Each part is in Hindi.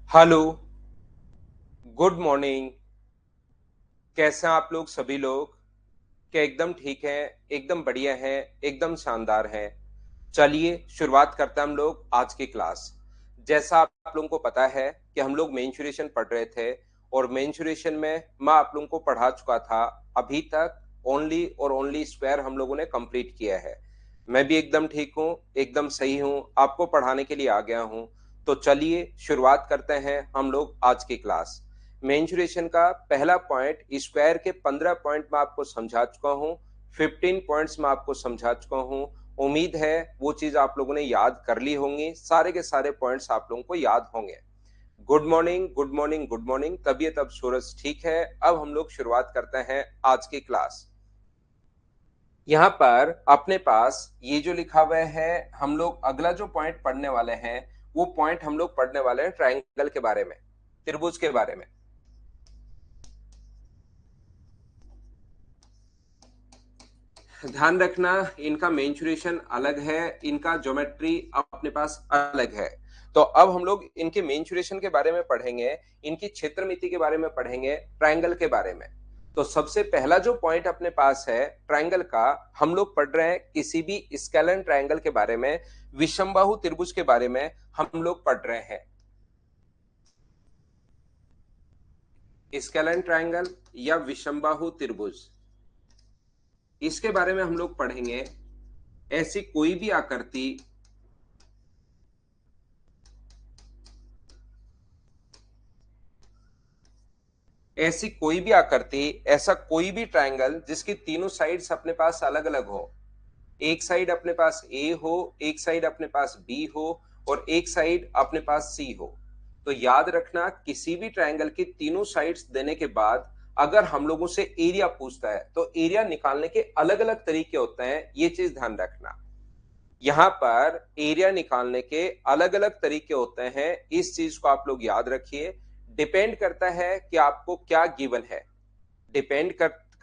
Hello, good morning. कैसे हैं आप लोग सभी लोग? क्या एकदम ठीक हैं, एकदम बढ़िया हैं, एकदम शानदार हैं? चलिए शुरुआत करते हैं हम लोग आज की क्लास। जैसा आप लोगों को पता है कि हम लोग मेंस्ट्रुएशन पढ़ रहे थे और मेंस्ट्रुएशन में मैं आप लोगों को पढ़ा चुका था। अभी तक ओनली और ओनली स्क्वायर हम लोगों ने कंप्लीट किया है। मैं भी एकदम ठीक हूँ, एकदम सही हूँ, आपको पढ़ाने के लिए आ गया हूँ। तो चलिए शुरुआत करते हैं हम लोग आज की क्लास। मेंस्ट्रुएशन का पहला पॉइंट स्क्वायर के 15 पॉइंट में आपको समझा चुका हूँ। 15 पॉइंट्स में आपको समझा चुका हूँ। उम्मीद है वो चीज आप लोगों ने याद कर ली होंगी, सारे के सारे पॉइंट्स आप लोगों को याद होंगे। Good morning, good morning, good morning. तबीयत अब सूरज ठीक है। अब हम लोग शुरुआत करते हैं आज की क्लास। यहाँ पर अपने पास ये जो लिखा हुआ है, हम लोग अगला जो पॉइंट पढ़ने वाले हैं वो पॉइंट हम लोग पढ़ने वाले हैं ट्रायंगल के बारे में, त्रिभुज के बारे में। ध्यान रखना, इनका मेंस्ट्रुएशन अलग है, इनका ज्योमेट्री अपने पास अलग है। तो अब हम लोग इनके मेंस्ट्रुएशन के बारे में पढ़ेंगे, इनकी क्षेत्रमिति के बारे में पढ़ेंगे, ट्रायंगल के बारे में। तो सबसे पहला जो पॉइंट अपने पास है ट्रायंगल का, हम लोग पढ़ रहे हैं किसी भी स्केलन ट्रायंगल के बारे में, विषमबाहु त्रिभुज के बारे में हम लोग पढ़ रहे हैं। स्केलन ट्रायंगल या विषमबाहु त्रिभुज, इसके बारे में हम लोग पढ़ेंगे। ऐसी कोई भी आकृति, ऐसी कोई भी आकृति, ऐसा कोई भी ट्रायंगल जिसकी तीनों साइड्स अपने पास अलग अलग हो। एक साइड अपने पास ए हो, एक साइड अपने पास बी हो और एक साइड अपने पास सी हो। तो याद रखना, किसी भी ट्रायंगल की तीनों साइड्स देने के बाद अगर हम लोगों से एरिया पूछता है तो एरिया निकालने के अलग अलग तरीके होते हैं, ये चीज ध्यान रखना। यहाँ पर एरिया निकालने के अलग अलग तरीके होते हैं, इस चीज को आप लोग याद रखिए। डिपेंड करता है कि आपको क्या गिवन है, डिपेंड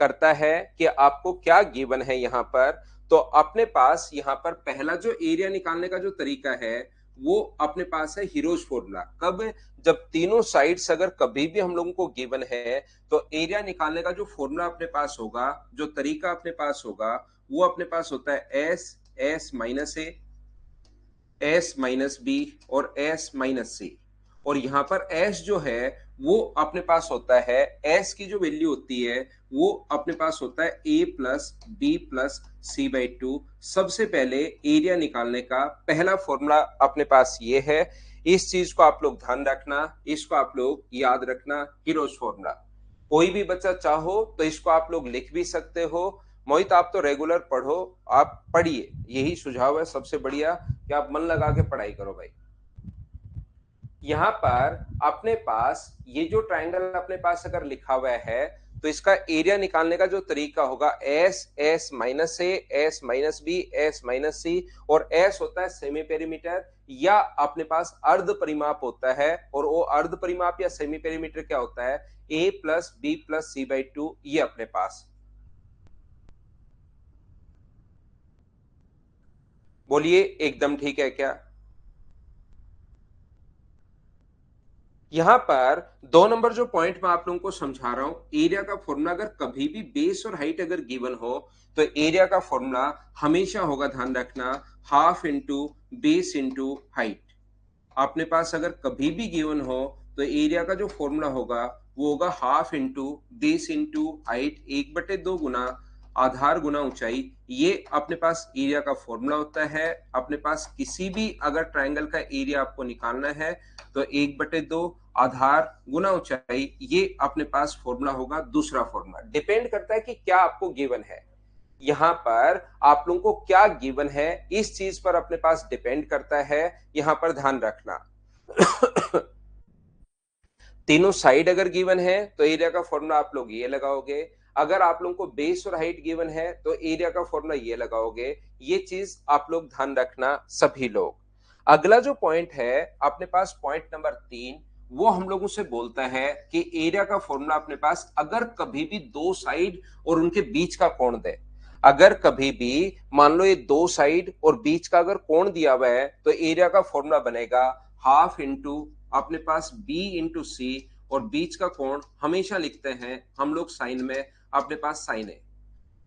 करता है कि आपको क्या गिवन है यहाँ पर। तो अपने पास यहाँ पर पहला जो एरिया निकालने का जो तरीका है वो अपने पास है हीरोज फॉर्मूला। कब? जब तीनों साइड्स अगर कभी भी हम लोगों को गिवन है तो एरिया निकालने का जो फॉर्मूला अपने पास होगा, जो तरीका अपने पास होगा, वो अपने पास होता है S S minus A, S minus B और एस माइनस सी। और यहाँ पर एस जो है वो अपने पास होता है, एस की जो वैल्यू होती है वो अपने पास होता है A plus B plus C by two. सबसे पहले एरिया निकालने का पहला फॉर्मूला अपने पास ये है। इस चीज को आप लोग ध्यान रखना, इसको आप लोग याद रखना, हीरोज फॉर्मूला। कोई भी बच्चा चाहो तो इसको आप लोग लिख भी सकते हो। मोहित आप तो रेगुलर पढ़ो, आप पढ़िए, यही सुझाव है सबसे बढ़िया कि आप मन लगा के पढ़ाई करो भाई। यहाँ पर अपने पास ये जो ट्रायंगल अपने पास अगर लिखा हुआ है तो इसका एरिया निकालने का जो तरीका होगा S S minus A, S minus B, S minus C. और एस होता है सेमी पेरीमीटर या अपने पास अर्ध परिमाप होता है, और वो अर्ध परिमाप या सेमी पेरीमीटर क्या होता है, A plus B plus C by two, ये अपने पास। बोलिए एकदम ठीक है क्या? यहां पर 2 नंबर जो पॉइंट मैं आप लोगों को समझा रहा हूं, एरिया का फॉर्मूला अगर कभी भी बेस और हाइट अगर गिवन हो तो एरिया का फॉर्मूला हमेशा होगा, ध्यान रखना, half into base into height. अपने पास अगर कभी भी गिवन हो तो एरिया का जो फॉर्मूला होगा वो होगा half into base into height, 1/2 गुना आधार गुना ऊंचाई। ये अपने पास एरिया का फॉर्मूला होता है। अपने पास किसी भी अगर ट्रायंगल का एरिया आपको निकालना है तो 1/2 आधार गुना ऊंचाई, ये अपने पास फॉर्मूला होगा। दूसरा फॉर्मूला डिपेंड करता है कि क्या आपको गिवन है, यहाँ पर आप लोगों को क्या गिवन है इस चीज पर अपने पास डिपेंड करता है। यहाँ पर ध्यान रखना तीनों साइड अगर गिवन है तो एरिया का फॉर्मूला आप लोग ये लगाओगे। अगर आप लोगों को बेस और हाइट गिवन है तो एरिया का फॉर्मूला ये लगाओगे। ये चीज आप लोग ध्यान रखना सभी लोग। अगला जो पॉइंट है अपने पास, पॉइंट नंबर 3, वो हम लोगों से बोलता है कि एरिया का फॉर्मूला अपने पास अगर कभी भी दो साइड और उनके बीच का कोण दे, अगर कभी भी मान लो ये दो साइड और बीच का अगर कोण दिया हुआ है तो एरिया का फॉर्मूला बनेगा हाफ इंटू अपने पास b इंटू सी और बीच का कोण हमेशा लिखते हैं हम लोग साइन में अपने पास साइन ए।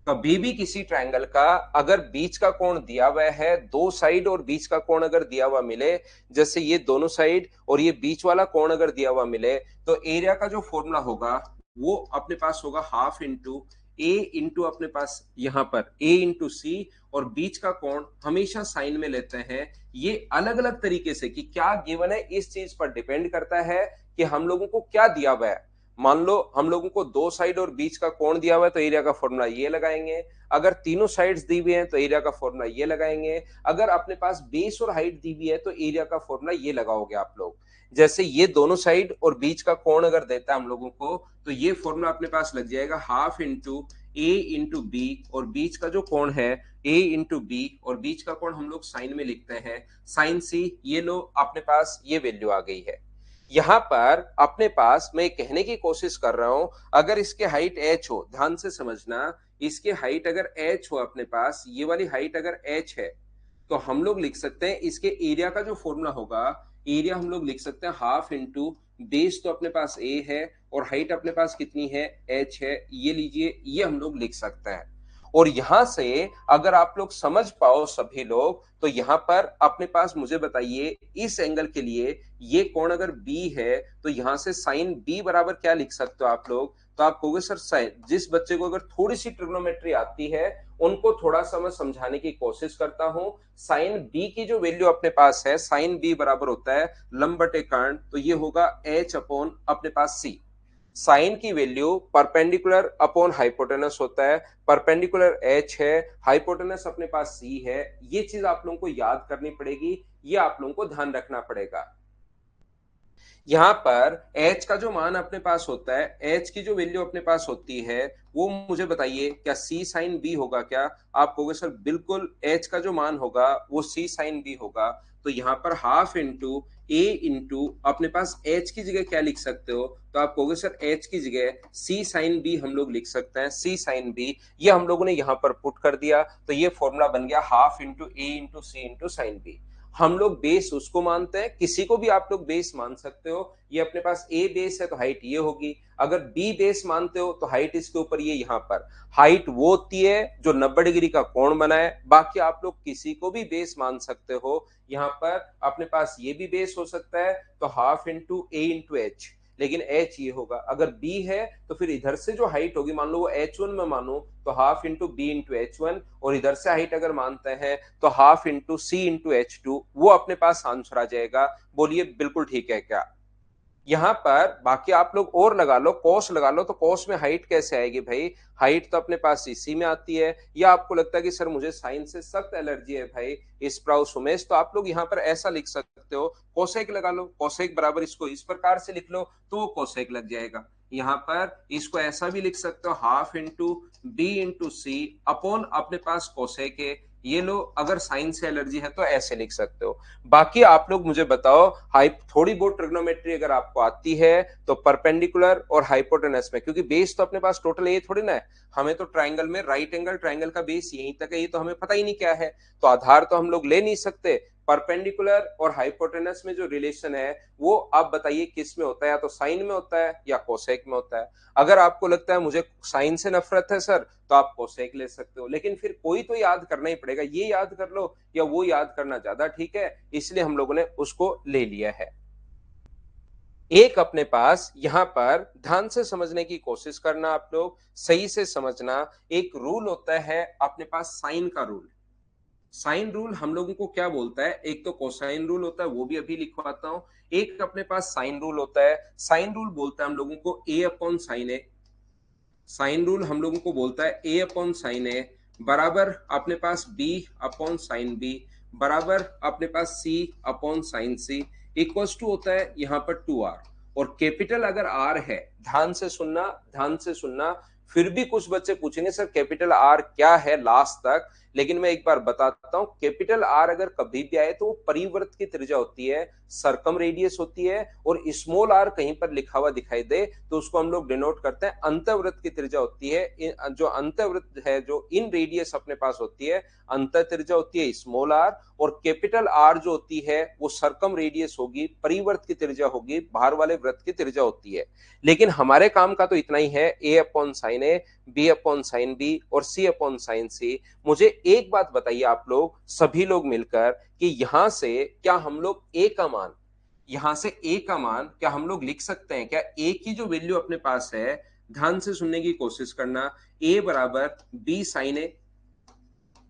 कभी भी किसी ट्रायंगल का अगर बीच का कोण दिया हुआ है, दो साइड और बीच का कोण अगर दिया हुआ मिले, जैसे ये दोनों साइड और ये बीच वाला कोण अगर दिया हुआ मिले, तो एरिया का जो फॉर्मूला होगा वो अपने पास होगा हाफ इंटू ए इंटू अपने पास यहां पर ए इंटू सी, और बीच का कोण हमेशा साइन में लेते हैं। ये अलग अलग तरीके से कि क्या गिवन है इस चीज पर डिपेंड करता है कि हम लोगों को क्या दिया हुआ है। मान लो हम लोगों को दो साइड और बीच का कोण दिया हुआ है तो एरिया का फॉर्मूला ये लगाएंगे। अगर तीनों साइड्स दी हुई हैं तो एरिया का फॉर्मूला ये लगाएंगे। अगर अपने पास बेस और हाइट दी हुई है तो एरिया का फॉर्मूला ये लगाओगे आप लोग। जैसे ये दोनों साइड और बीच का कोण अगर देता है हम लोगों को, तो ये फॉर्मूला अपने पास लग जाएगा हाफ इंटू ए इंटू बी, और बीच का जो कोण है ए इंटू बी, और बीच का कोण हम लोग साइन में लिखते हैं साइन सी। ये लो अपने पास ये वैल्यू आ गई है। यहां पर अपने पास मैं कहने की कोशिश कर रहा हूं, अगर इसके हाइट h हो, ध्यान से समझना, इसके हाइट अगर h हो अपने पास, ये वाली हाइट अगर h है, तो हम लोग लिख सकते हैं इसके एरिया का जो फॉर्मूला होगा, एरिया हम लोग लिख सकते हैं हाफ इंटू बेस तो अपने पास a है और हाइट अपने पास कितनी है h है, ये लीजिए, ये हम लोग लिख सकते हैं। और यहां से अगर आप लोग समझ पाओ सभी लोग, तो यहां पर अपने पास मुझे बताइए इस एंगल के लिए ये कोण अगर b है तो यहां से साइन b बराबर क्या लिख सकते हो आप लोग। तो आप कहोगे सर साइन, जिस बच्चे को अगर थोड़ी सी ट्रिग्नोमेट्री आती है उनको थोड़ा सा मैं समझाने की कोशिश करता हूं। साइन b की जो वैल्यू अपने पास है, साइन b बराबर होता है लंब बटे कर्ण, तो ये होगा h अपॉन अपने पास c। साइन की वैल्यू परपेंडिकुलर अपॉन हाइपोटेनस होता है, परपेंडिकुलर h है, हाइपोटेनस अपने पास c है। ये चीज आप लोगों को याद करनी पड़ेगी, ये आप लोगों को ध्यान रखना पड़ेगा। यहां पर h का जो मान अपने पास होता है, h की जो वैल्यू अपने पास होती है, वो मुझे बताइए क्या c साइन b होगा क्या। आप कहोगे सर बिल्कुल h का जो मान होगा वो c साइन b होगा। तो यहाँ पर हाफ इंटू a इंटू अपने पास h की जगह क्या लिख सकते हो, तो आप कहोगे सर h की जगह c साइन b हम लोग लिख सकते हैं, c साइन b। ये हम लोगों ने यहाँ पर पुट कर दिया तो ये फॉर्मूला बन गया half into a into c into sine b। हम लोग बेस उसको मानते हैं, किसी को भी आप लोग बेस मान सकते हो। ये अपने पास ए बेस है तो हाइट ये होगी, अगर बी बेस मानते हो तो हाइट इसके ऊपर ये यहाँ पर हाइट वो होती है जो 90 डिग्री का कोण बनाए। बाकी आप लोग किसी को भी बेस मान सकते हो। यहाँ पर अपने पास ये भी बेस हो सकता है तो हाफ इंटू ए इंटू एच, लेकिन h ये होगा। अगर b है तो फिर इधर से जो हाइट होगी, मान लो वो h1 में मानो तो half into B into h1, और इधर से हाइट अगर मानते हैं तो half into C into h2, वो अपने पास आंसर आ जाएगा। बोलिए बिल्कुल ठीक है क्या। यहां पर बाकी आप लोग और लगा लो, कॉस लगा लो, तो कॉस में हाइट कैसे आएगी भाई, हाइट तो अपने पास इसी में आती है। या आपको लगता है कि सर मुझे साइन से सख्त एलर्जी है भाई स्प्राउस उमेश, तो आप लोग यहाँ पर ऐसा लिख सकते हो, कोसेक लगा लो, कोसेक बराबर इसको इस प्रकार से लिख लो तो वो कोसेक लग जाएगा। यहाँ पर इसको ऐसा भी लिख सकते हो half into B into C upon अपने पास कोसेक है। ये लो, अगर साइन से एलर्जी है तो ऐसे लिख सकते हो। बाकी आप लोग मुझे बताओ, हाइप थोड़ी बहुत ट्रिग्नोमेट्री अगर आपको आती है तो परपेंडिकुलर और हाइपोटेनस में, क्योंकि बेस तो अपने पास टोटल ये थोड़ी ना है, हमें तो ट्राइंगल में राइट एंगल ट्राइंगल का बेस यहीं तक है, ये तो हमें पता ही नहीं क्या है, तो आधार तो हम लोग ले नहीं सकते। परपेंडिकुलर और हाइपोटेनस में जो रिलेशन है वो आप बताइए किस में होता है, या तो साइन में होता है या कोसेक में होता है। अगर आपको लगता है मुझे साइन से नफरत है सर, तो आप कोसेक ले सकते हो, लेकिन फिर कोई तो याद करना ही पड़ेगा, ये याद कर लो या वो याद करना ज्यादा ठीक है, इसलिए हम लोगों ने उसको ले लिया है। एक अपने पास यहां पर ध्यान से समझने की कोशिश करना, आप लोग सही से समझना, एक रूल होता है अपने पास साइन का रूल। साइन रूल हम लोगों को क्या बोलता है, एक तो कोसाइन रूल होता है, वो भी अभी लिखवाता हूं। एक अपने पास साइन रूल होता है, साइन रूल बोलता है हम लोगों को ए upon sine A. Sine rule हम लोगों को बोलता है ए अपॉन साइन ए बराबर अपने पास बी अपॉन साइन बी बराबर अपने पास C upon sine C equals to होता है यहाँ पर 2r। और कैपिटल अगर r है, ध्यान से सुनना, ध्यान से सुनना, फिर भी कुछ बच्चे पूछेंगे सर कैपिटल R क्या है लास्ट तक, लेकिन मैं एक बार बताता हूं, कैपिटल आर अगर कभी भी आए तो वो परिवृत्त की त्रिज्या होती है, सर्कम रेडियस होती है, और स्मॉल आर कहीं पर लिखा हुआ दिखाई दे तो उसको हम लोग डिनोट करते हैं अंतःवृत्त की त्रिज्या होती है। जो अंतःवृत्त है, जो इन रेडियस अपने पास होती है, अंतः त्रिज्या होती है स्मॉल आर, और कैपिटल आर जो होती है वो सर्कम रेडियस होगी, परिवर्त की त्रिज्या होगी, बाहर वाले वृत्त की त्रिज्या होती है। लेकिन हमारे काम का तो इतना ही है, A upon sine A, B upon sine B और सी अपॉन साइन सी। मुझे एक बात बताइए आप लोग सभी लोग मिलकर कि यहां से क्या हम लोग ए का मान, यहां से ए का मान क्या हम लोग लिख सकते हैं? क्या ए की जो वैल्यू अपने पास है, ध्यान से सुनने की कोशिश करना, ए बराबर बी साइन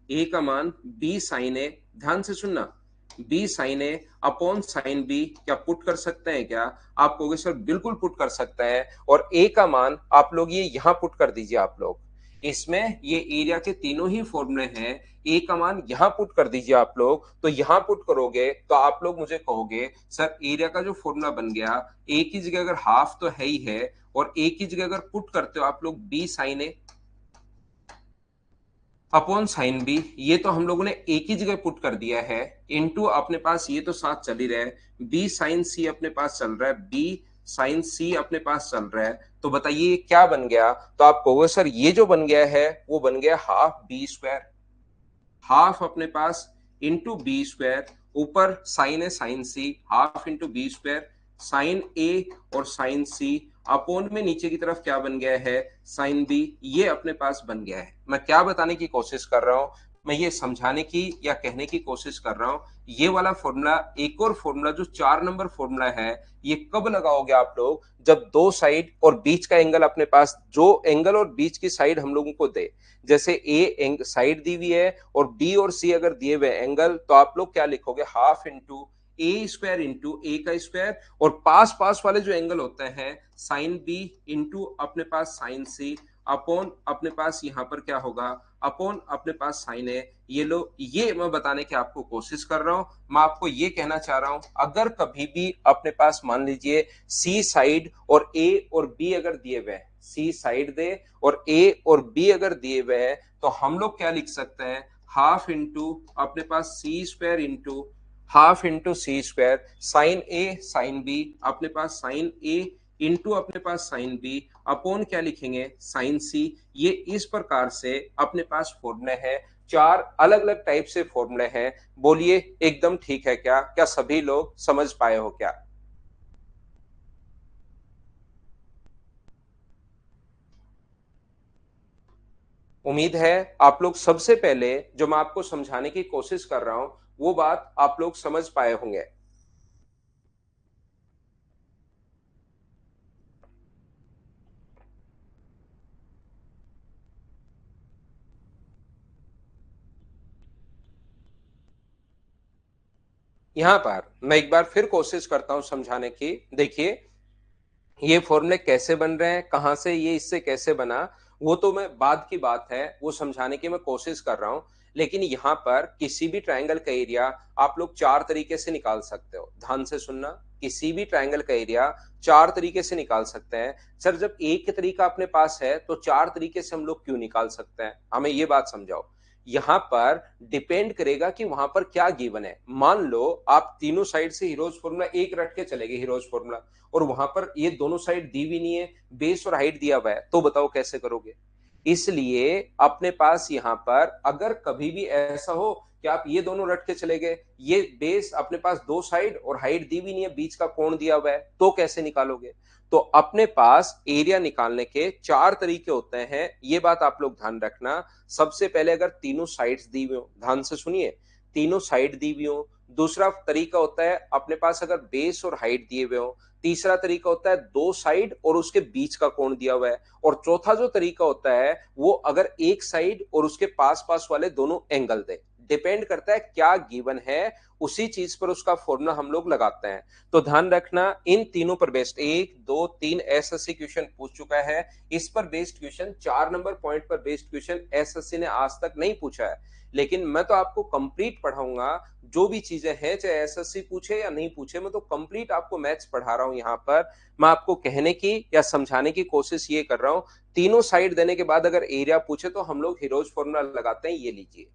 ए का मान बी साइन ए, ध्यान से सुनना, बी साइन ए अपॉन साइन बी, क्या पुट कर सकते हैं क्या? आप कहोगे सर बिल्कुल पुट कर सकते हैं, और ए का मान आप लोग ये यहां पुट कर दीजिए। आप लोग इसमें ये एरिया के तीनों ही फॉर्मूले हैं, ए का मान यहां पुट कर दीजिए आप लोग। तो यहां पुट करोगे तो आप लोग मुझे कहोगे सर एरिया का जो फॉर्मूला बन गया, ए की जगह अगर हाफ तो है ही है, और ए की जगह अगर पुट करते हो आप लोग बी साइन ए अपॉन साइन बी, ये तो हम लोगों ने एक ही जगह पुट कर दिया है, इनटू अपने पास ये तो साथ चल ही रहा है, बी साइन सी अपने पास चल रहा है, बी साइन सी अपने पास चल रहा है। तो बताइए ये क्या बन गया? तो आप कहोगे सर ये जो बन गया है वो बन गया हाफ बी स्क्वायर, हाफ अपने पास इंटू बी स्क्वायर, ऊपर साइन है sine C, half into B square, sine A और साइन सी, अपोन में नीचे की तरफ क्या बन गया है, साइन बी, ये अपने पास बन गया है। मैं क्या बताने की कोशिश कर रहा हूं, मैं ये समझाने की या कहने की कोशिश कर रहा हूं, ये वाला फॉर्मूला, एक और फॉर्मूला जो 4 नंबर फॉर्मूला है, ये कब लगाओगे आप लोग? जब दो साइड और बीच का एंगल अपने पास, जो एंगल और बीच की साइड हम लोगों को दे, जैसे ए साइड दी हुई है और बी और सी अगर दिए हुए एंगल, तो आप लोग क्या लिखोगे, हाफ इंटू ए स्क्वायर इंटू ए का स्क्वायर, और पास पास वाले जो एंगल होते हैं साइन बी इंटू अपने पास साइन सी, अपॉन अपने पास यहां पर क्या होगा, अपॉन अपने पास साइन है। ये लो, ये मैं बताने की आपको कोशिश कर रहा हूं। मैं आपको ये कहना चाह रहा हूं, अगर कभी भी अपने पास मान लीजिए सी साइड और ए और बी अगर दिए हुए हैं, सी साइड दे और ए और बी अगर दिए हुए हैं, तो हम लोग क्या लिख सकते हैं, हाफ इंटू अपने पास सी square into half into C square, sine A sine B अपने पास साइन ए इंटू अपने पास साइन बी, अपॉन क्या लिखेंगे, साइन सी। ये इस प्रकार से अपने पास फॉर्मूले हैं, 4 अलग अलग टाइप से फॉर्मूले हैं। बोलिए एकदम ठीक है क्या? क्या सभी लोग समझ पाए हो क्या? उम्मीद है आप लोग सबसे पहले जो मैं आपको समझाने की कोशिश कर रहा हूं वो बात आप लोग समझ पाए होंगे। यहां पर मैं एक बार फिर कोशिश करता हूं समझाने की। देखिए ये फॉर्मूले कैसे बन रहे हैं, कहां से ये इससे कैसे बना, वो तो मैं बाद की बात है, वो समझाने की मैं कोशिश कर रहा हूं। लेकिन यहाँ पर किसी भी ट्रायंगल का एरिया आप लोग 4 तरीके से निकाल सकते हो, ध्यान से सुनना। किसी भी ट्रायंगल का एरिया 4 तरीके से निकाल सकते हैं। सर जब एक तरीका अपने पास है तो 4 तरीके से हम लोग क्यों निकाल सकते हैं? हमें ये बात समझाओ। यहाँ पर डिपेंड करेगा कि वहां पर क्या गिवन है। मान लो आप तीनों साइड से हीरोज फॉर्मूला एक रट के चले गए, हीरोज फॉर्मूला, और वहां पर ये दोनों साइड दी भी नहीं है, बेस और हाइट दिया हुआ है, तो बताओ कैसे करोगे? इसलिए अपने पास यहां पर अगर कभी भी ऐसा हो कि आप ये दोनों रट के चले गए, ये बेस अपने पास दो साइड और हाइट दी भी नहीं है, बीच का कोण दिया हुआ है, तो कैसे निकालोगे? तो अपने पास एरिया निकालने के 4 तरीके होते हैं, ये बात आप लोग ध्यान रखना। सबसे पहले अगर तीनों साइड्स दी हुई हो, ध्यान से सुनिए, तीनों साइड दी हुई हो। दूसरा तरीका होता है अपने पास अगर बेस और हाइट दिए हुए हो। तीसरा तरीका होता है दो साइड और उसके बीच का कोण दिया हुआ है। और चौथा जो तरीका होता है वो अगर एक साइड और उसके पास पास वाले दोनों एंगल दे। डिपेंड करता है क्या गिवन है, उसी चीज पर उसका फॉर्मूला हम लोग लगाते हैं। तो ध्यान रखना, इन तीनों पर बेस्ड 1 2 3 एसएससी क्वेश्चन पूछ चुका है। इस पर बेस्ड क्वेश्चन 4 नंबर पॉइंट पर बेस्ड क्वेश्चन एसएससी ने आज तक नहीं पूछा है। लेकिन मैं तो आपको कंप्लीट पढ़ाऊंगा, जो भी चीजें हैं, चाहे एसएससी पूछे या नहीं पूछे, मैं तो कंप्लीट आपको मैथ्स पढ़ा रहा हूं। यहाँ पर मैं आपको कहने की या समझाने की कोशिश ये कर रहा हूं, तीनों साइड देने के बाद अगर एरिया पूछे तो हम लोग हीरोज फॉर्मूला लगाते हैं, ये लीजिए।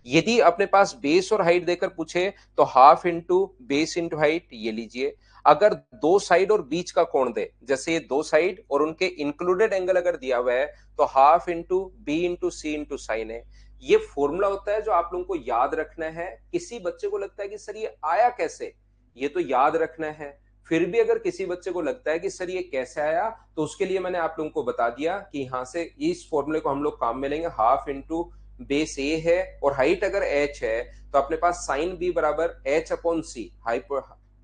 यदि अपने पास बेस और हाइट देकर पूछे तो half into base into height, ये लीजिए। अगर दो साइड और बीच का कोण दे, जैसे ये दो साइड और उनके इंक्लूडेड एंगल अगर दिया हुआ है, तो half into B into C into sine है। ये फॉर्मूला होता है जो आप लोगों को याद रखना है। किसी बच्चे को लगता है कि सर ये आया कैसे, ये तो याद रखना है। फिर भी अगर किसी बच्चे को लगता है कि सर ये कैसे आया, तो उसके लिए मैंने आप लोगों को बता दिया कि यहां से इस फॉर्मूले को हम लोग काम में लेंगे। हाफ इंटू बेस ए है और हाइट अगर एच है, तो अपने पास साइन बी बराबर एच अपॉन सी,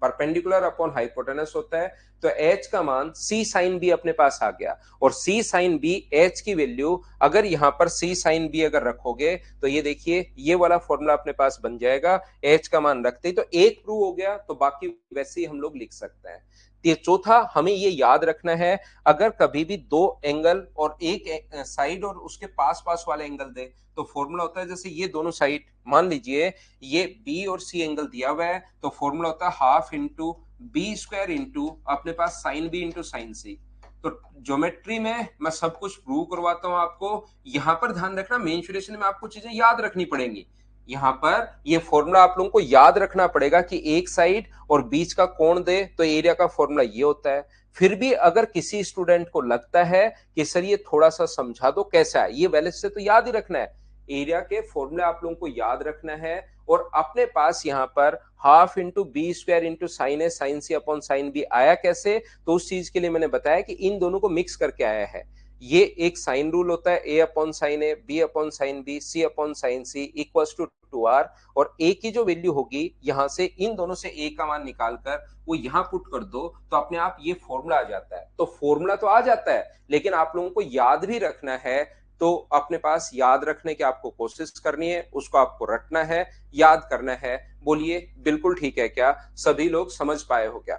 परपेंडिकुलर अपॉन हाइपोटेनस होता है। तो एच का मान सी साइन बी अपने पास आ गया। और सी साइन बी, एच की वैल्यू अगर यहां पर सी साइन बी अगर रखोगे, तो ये देखिए ये वाला फॉर्मूला अपने पास बन जाएगा। एच का मान रखते ही तो एक प्रूव हो गया, तो बाकी वैसे ही हम लोग लिख सकते हैं। ये चौथा हमें ये याद रखना है, अगर कभी भी दो एंगल और एक साइड और उसके पास पास वाले एंगल दे, तो फॉर्मूला होता है, जैसे ये दोनों साइड मान लीजिए ये बी और सी एंगल दिया हुआ है, तो फॉर्मूला होता है half into B square into अपने पास sine B into sine C. तो ज्योमेट्री में मैं सब कुछ प्रूव करवाता हूं आपको। यहां पर ध्यान रखना, मेंसुरेशन में आपको चीजें याद रखनी पड़ेंगी। यहां पर ये फॉर्मूला आप लोगों को याद रखना पड़ेगा कि एक साइड और बीच का कोण दे तो एरिया का फॉर्मूला ये होता है। फिर भी अगर किसी स्टूडेंट को लगता है कि सर ये थोड़ा सा समझा दो कैसा है, ये पहले से तो याद ही रखना है। एरिया के फॉर्मूले आप लोगों को याद रखना है। और अपने पास यहाँ पर half into B square into sine A sine C upon sine B आया कैसे, तो उस चीज के लिए मैंने बताया कि इन दोनों को मिक्स करके आया है। ये एक साइन रूल होता है, A upon sine A, B upon sine B, C upon sine C equals to 2r। और ए की जो वैल्यू होगी यहां से इन दोनों से ए का मान निकालकर वो यहां पुट कर दो, तो अपने आप ये फॉर्मूला आ जाता है। तो फॉर्मूला तो आ जाता है, लेकिन आप लोगों को याद भी रखना है। तो अपने पास याद रखने की आपको कोशिश करनी है, उसको आपको रटना है, याद करना है। बोलिए बिल्कुल ठीक है क्या? सभी लोग समझ पाए हो क्या?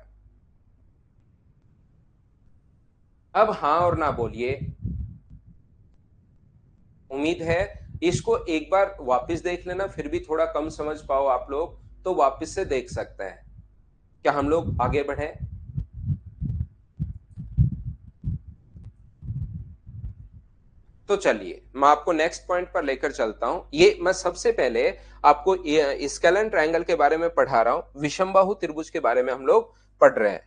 अब हाँ और ना बोलिए। उम्मीद है इसको एक बार वापस देख लेना, फिर भी थोड़ा कम समझ पाओ आप लोग तो वापस से देख सकते हैं। क्या हम लोग आगे बढ़े? तो चलिए मैं आपको नेक्स्ट पॉइंट पर लेकर चलता हूं। ये मैं सबसे पहले आपको स्केलन ट्रायंगल के बारे में पढ़ा रहा हूं, विषमबाहु त्रिभुज के बारे में हम लोग पढ़ रहे हैं।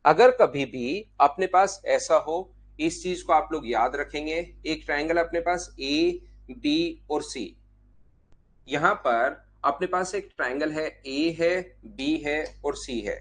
अगर कभी भी अपने पास ऐसा हो, इस चीज को आप लोग याद रखेंगे। एक ट्रायंगल अपने पास ए बी और सी, यहां पर अपने पास एक ट्रायंगल है, ए है, बी है और सी है।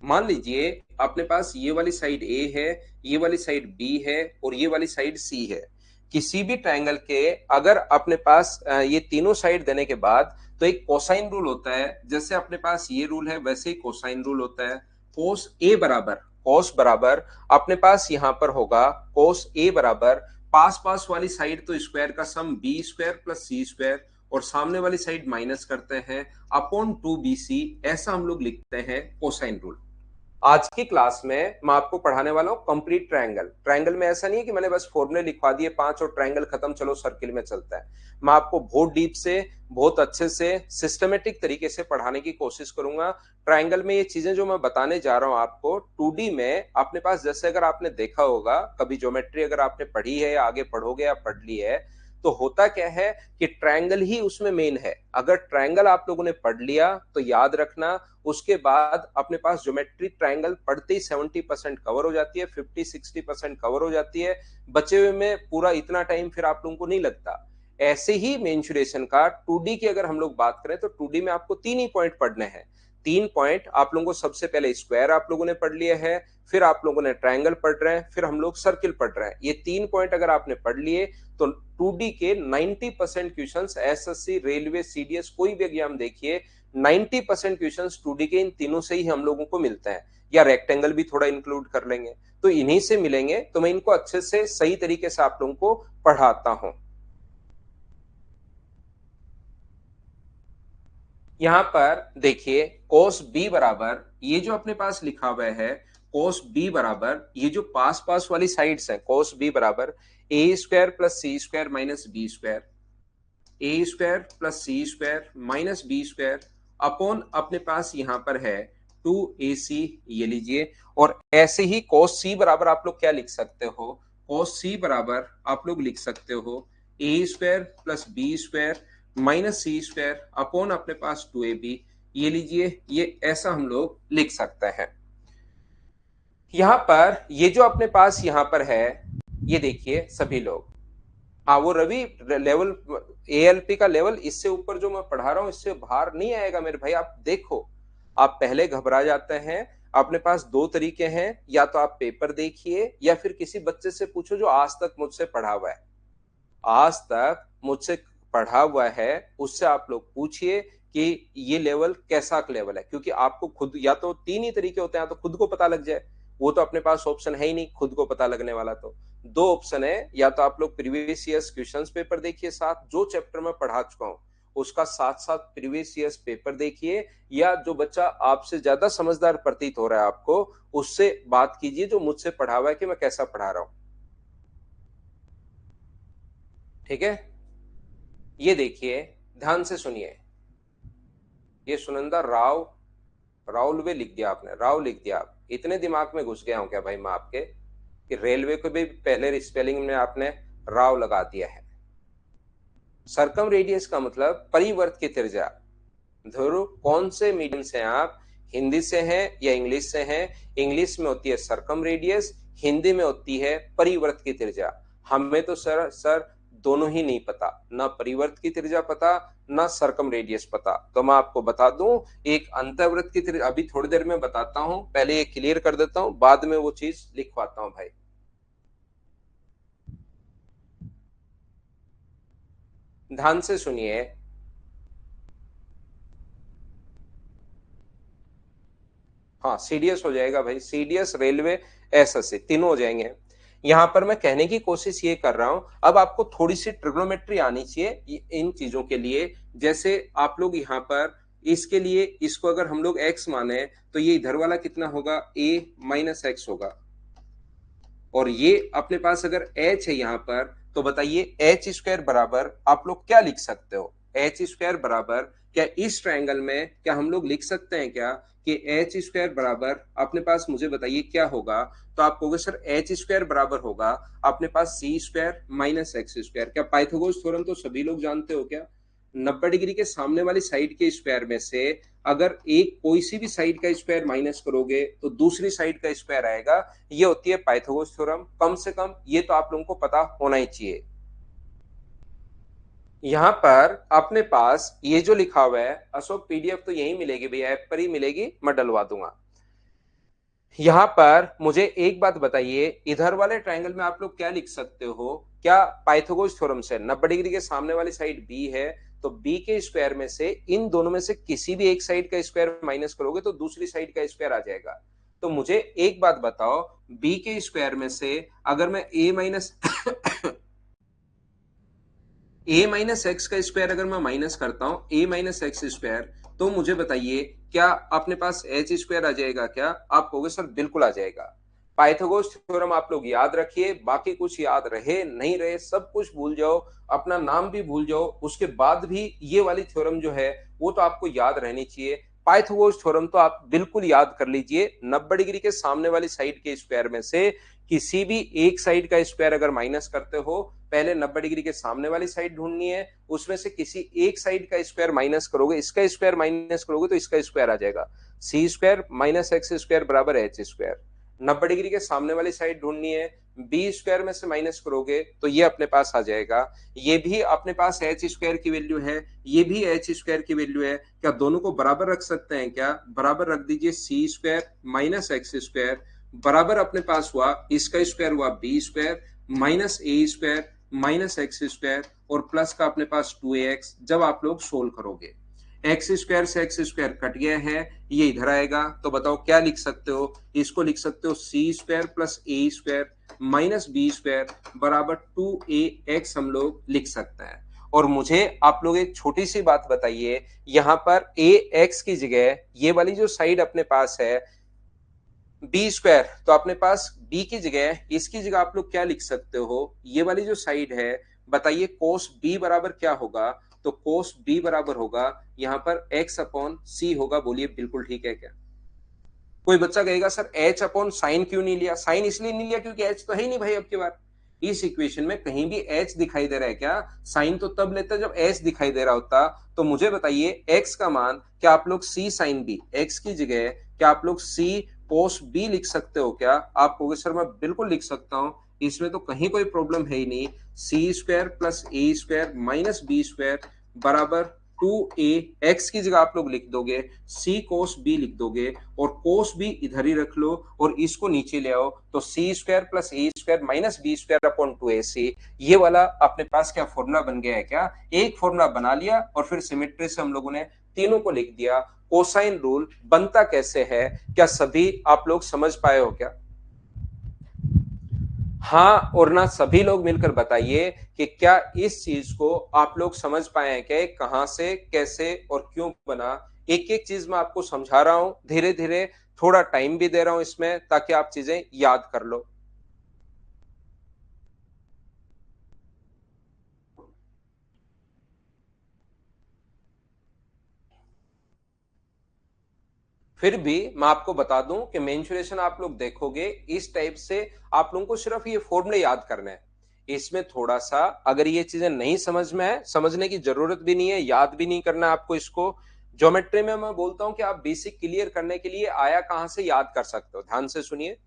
मान लीजिए अपने पास ये वाली साइड ए है, ये वाली साइड बी है और ये वाली साइड सी है। किसी भी ट्रायंगल के अगर अपने पास ये तीनों साइड देने के बाद, तो एक कोसाइन रूल होता है। जैसे अपने पास ये रूल है, वैसे ही कोसाइन रूल होता है। कोस ए बराबर, कोस बराबर अपने पास यहां पर होगा कोस ए बराबर पास पास वाली साइड तो स्क्वायर का सम B square plus C square, और सामने वाली साइड माइनस करते हैं अपॉन 2bc। ऐसा हम लोग लिखते हैं कोसाइन रूल। आज की क्लास में मैं आपको पढ़ाने वाला हूं कंप्लीट ट्रायंगल। ट्रायंगल में ऐसा नहीं है कि मैंने बस फॉर्मूले लिखवा दिए 5 और ट्रायंगल खत्म, चलो सर्किल में चलता है। मैं आपको बहुत डीप से, बहुत अच्छे से, सिस्टमेटिक तरीके से पढ़ाने की कोशिश करूंगा। ट्रायंगल में ये चीजें जो मैं बताने जा रहा हूं आपको 2D में अपने पास, जैसे अगर आपने देखा होगा कभी ज्योमेट्री अगर आपने पढ़ी है या आगे पढ़ोगे या पढ़ ली है, तो होता क्या है कि ट्रायंगल ही उसमें मेन है। अगर ट्रायंगल आप लोगों ने पढ़ लिया तो याद रखना, उसके बाद अपने पास ज्योमेट्री ट्रायंगल पढ़ते ही 70% कवर हो जाती है, 50-60% कवर हो जाती है। बचे हुए में पूरा इतना टाइम फिर आप लोगों को नहीं लगता। ऐसे ही मेंसुरेशन का 2D की अगर हम लोग बात करें तो 2D में आपको 3 ही पॉइंट पढ़ने हैं। 3 पॉइंट आप लोगों को, सबसे पहले स्क्वायर आप लोगों ने पढ़ लिया है, फिर आप लोगों ने ट्रायंगल पढ़ रहे हैं, फिर हम लोग सर्किल पढ़ रहे हैं। ये 3 पॉइंट अगर आपने पढ़ लिए तो 2D के 90% क्वेश्चंस, एसएससी, रेलवे, सीडीएस, कोई भी एग्जाम देखिए, 90% क्वेश्चंस 2D के इन तीनों से ही हम लोगों को मिलते हैं। या रेक्टेंगल भी थोड़ा इंक्लूड कर लेंगे तो इन्हीं से मिलेंगे। तो मैं इनको अच्छे से सही तरीके से आप लोगों को पढ़ाता हूं। यहां पर देखिए कोस बी बराबर, ये जो अपने पास लिखा हुआ है कोस बी बराबर, ये जो पास पास वाली साइड्स है, कोस बी बराबर A square plus C square minus B square, A square plus C square minus B square upon अपने पास यहां पर है 2ac, ये लीजिए। और ऐसे ही cos c बराबर आप लोग क्या लिख सकते हो, cos c बराबर आप लोग लिख सकते हो A square plus B square minus C square upon अपने पास 2ab, ये लीजिए, ये ऐसा हम लोग लिख सकते हैं। यहां पर ये जो अपने पास यहां पर है, ये देखिए सभी लोग, हाँ वो रवि, लेवल एएलपी का लेवल इससे ऊपर जो मैं पढ़ा रहा हूं इससे बाहर नहीं आएगा मेरे भाई। आप देखो, आप पहले घबरा जाते हैं। अपने पास दो तरीके हैं, या तो आप पेपर देखिए या फिर किसी बच्चे से पूछो जो आज तक मुझसे पढ़ा हुआ है, आज तक मुझसे पढ़ा हुआ है, उससे आप लोग पूछिए कि ये लेवल कैसा लेवल है। क्योंकि आपको खुद, या तो तीन ही तरीके होते हैं, या तो खुद को पता लग जाए, वो तो अपने पास ऑप्शन है ही नहीं खुद को पता लगने वाला। तो दो ऑप्शन है, या तो आप लोग प्रीवियस ईयर्स क्वेश्चंस पेपर देखिए, साथ जो चैप्टर में पढ़ा चुका हूं उसका साथ साथ प्रीवियस ईयर्स पेपर देखिए, या जो बच्चा आपसे ज्यादा समझदार प्रतीत हो रहा है आपको, उससे बात कीजिए जो मुझसे पढ़ा हुआ है कि मैं कैसा पढ़ा रहा हूं। ठीक है, ये देखिए, ध्यान से सुनिए। ये सुनंदा राव, राउलवे लिख दिया आपने, राव लिख दिया। आप इतने दिमाग में घुस गया हूं क्या भाई मैं आपके, कि रेलवे को भी पहले स्पेलिंग में आपने राव लगा दिया है। सरकम रेडियस का मतलब परिवर्त की त्रिज्या। ध्रुव कौन से मीडियम से हैं आप, हिंदी से हैं या इंग्लिश से हैं? इंग्लिश में होती है सरकम रेडियस, हिंदी में होती है परिवर्त की त्रिज्या। हमें तो सर दोनों ही नहीं पता, ना परिवर्त की त्रिज्या पता, ना सरकम रेडियस पता। तो मैं आपको बता दूं, एक अंतर्वृत्त की त्रिज्या अभी थोड़ी देर में बताता हूं, पहले ये क्लियर कर देता हूं, बाद में वो चीज लिखवाता हूं भाई। ध्यान से सुनिए। हाँ सीडीएस हो जाएगा भाई, सीडीएस, रेलवे, एसएससी तीनों हो जाएंगे। यहां पर मैं कहने की कोशिश ये कर रहा हूं, अब आपको थोड़ी सी ट्रिग्नोमेट्री आनी चाहिए इन चीजों के लिए। जैसे आप लोग यहाँ पर इसके लिए, इसको अगर हम लोग x माने तो ये इधर वाला कितना होगा, a माइनस एक्स होगा। और ये अपने पास अगर h है यहाँ पर, तो बताइए एच स्क्वायर बराबर आप लोग क्या लिख सकते हो? एच स्क्वायर बराबर, क्या इस ट्रायंगल में क्या हम लोग लिख सकते हैं क्या कि एच स्क्वायर बराबर अपने पास, मुझे बताइए क्या होगा? तो आप कहोगे सर एच स्क्वायर बराबर होगा अपने पास सी स्क्वायर माइनस एक्स स्क्वायर। क्या पाइथागोरस थ्योरम तो सभी लोग जानते हो क्या? 90 डिग्री के सामने वाली साइड के स्क्वायर में से अगर एक कोई सी भी साइड का स्क्वायर माइनस करोगे तो दूसरी साइड का स्क्वायर आएगा। ये होती है पाइथागोरस थ्योरम। कम से कम ये तो आप लोगों को पता होना ही चाहिए। यहां पर अपने पास ये जो लिखा हुआ है, अशोक पीडीएफ तो यही मिलेगी भैया, ऐप पर ही मिलेगी, मैं डलवा दूंगा। यहां पर मुझे एक बात बताइए, इधर वाले ट्रायंगल में आप लोग क्या लिख सकते हो? क्या पाइथागोरस थ्योरम से 90 डिग्री के सामने वाली साइड बी है, तो बी के स्क्वायर में से इन दोनों में से किसी भी एक साइड का स्क्वायर माइनस करोगे तो दूसरी साइड का स्क्वायर आ जाएगा। तो मुझे एक बात बताओ, बी के स्क्वायर में से अगर मैं ए माइनस एक्स का स्क्वायर अगर मैं माइनस करता हूं, ए माइनस एक्स स्क्वायर, तो मुझे बताइए क्या अपने पास एच स्क्वायर आ जाएगा क्या? आप कहोगे सर बिल्कुल आ जाएगा। पाइथागोरस थ्योरम आप लोग याद रखिए, बाकी कुछ याद रहे नहीं रहे सब कुछ भूल जाओ, अपना नाम भी भूल जाओ, उसके बाद भी ये वाली थ्योरम जो है वो तो आपको याद रहनी चाहिए। पाइथागोरस थ्योरम तो आप बिल्कुल याद कर लीजिए, 90 डिग्री के सामने वाली साइड के स्क्वायर में से किसी भी एक साइड का स्क्वायर अगर माइनस करते हो, पहले 90 डिग्री के सामने वाली साइड ढूंढनी है, उसमें से किसी एक साइड का स्क्वायर माइनस करोगे, इसका स्क्वायर माइनस करोगे तो इसका स्क्वायर आ जाएगा। सी स्क्वायर माइनस एक्स स्क्वायर बराबर एच स्क्वायर। 90 डिग्री के सामने वाली साइड ढूंढनी है, बी स्क्वायर में से माइनस करोगे तो ये अपने पास आ जाएगा। ये भी अपने पास एच स्क्वायर की वैल्यू है, ये भी एच स्क्वायर की वैल्यू है। क्या दोनों को बराबर रख सकते हैं क्या? बराबर रख दीजिए, सी स्क्वायर माइनस एक्स स्क्वायर बराबर अपने पास हुआ, इसका स्क्वायर हुआ बी स्क्वायर माइनस ए स्क्वायर माइनस एक्स स्क्वायर और प्लस का अपने पास 2ax। जब आप लोग सोल्व करोगे, एक्स स्क्वायर से एक्स स्क्वायर कट गया है, ये इधर आएगा, तो बताओ क्या लिख सकते हो? इसको लिख सकते हो सी square plus A square minus B square बराबर 2ax हम लोग लिख सकते हैं। और मुझे आप लोग एक छोटी सी बात बताइए, यहां पर ए एक्स की जगह ये वाली जो साइड अपने पास है बी स्क्वायर, तो अपने पास बी की जगह, इसकी जगह आप लोग क्या लिख सकते हो? ये वाली जो साइड है, बताइए कोस बी बराबर क्या होगा? तो कोस बी बराबर होगा यहां पर एक्स अपॉन सी होगा। बोलिए बिल्कुल ठीक है क्या? कोई बच्चा कहेगा सर एच अपॉन साइन क्यों नहीं लिया? साइन इसलिए नहीं लिया क्योंकि एच तो है ही नहीं भाई अब की बार। इस इक्वेशन में कहीं भी h दिखाई दे रहा है क्या? साइन तो तब लेता जब h दिखाई दे रहा होता। तो मुझे बताइए x का मान क्या आप लोग c साइन b, x की जगह क्या आप लोग c cos b लिख सकते हो क्या? आप कहोगे सर मैं बिल्कुल लिख सकता हूं, इसमें तो कहीं कोई प्रॉब्लम है ही नहीं। सी square plus A square minus B square बराबर 2a, x की जगह आप लोग लिख दोगे c cos b लिख दोगे और cos b इधर ही रख लो और इसको नीचे ले आओ तो c square plus A square minus B square upon 2ac। ये वाला अपने पास क्या फॉर्मूला बन गया है क्या? एक फॉर्मूला बना लिया और फिर सिमेट्री से हम लोगों ने तीनों को लिख दिया। कोसाइन रूल बनता कैसे है, क्या सभी आप लोग समझ पाए हो क्या? हाँ और ना सभी लोग मिलकर बताइए कि क्या इस चीज को आप लोग समझ पाए हैं क्या? कहां से कैसे और क्यों बना? एक एक चीज मैं आपको समझा रहा हूं धीरे धीरे, थोड़ा टाइम भी दे रहा हूं इसमें ताकि आप चीजें याद कर लो। फिर भी मैं आपको बता दूं कि मेंसुरेशन आप लोग देखोगे इस टाइप से, आप लोगों को सिर्फ ये फॉर्मूले याद करने हैं। इसमें थोड़ा सा अगर ये चीजें नहीं समझ में है, समझने की जरूरत भी नहीं है, याद भी नहीं करना आपको इसको। ज्योमेट्री में मैं बोलता हूं कि आप बेसिक क्लियर करने के लिए आया कहां से याद कर सकते हो, ध्यान से सुनिए।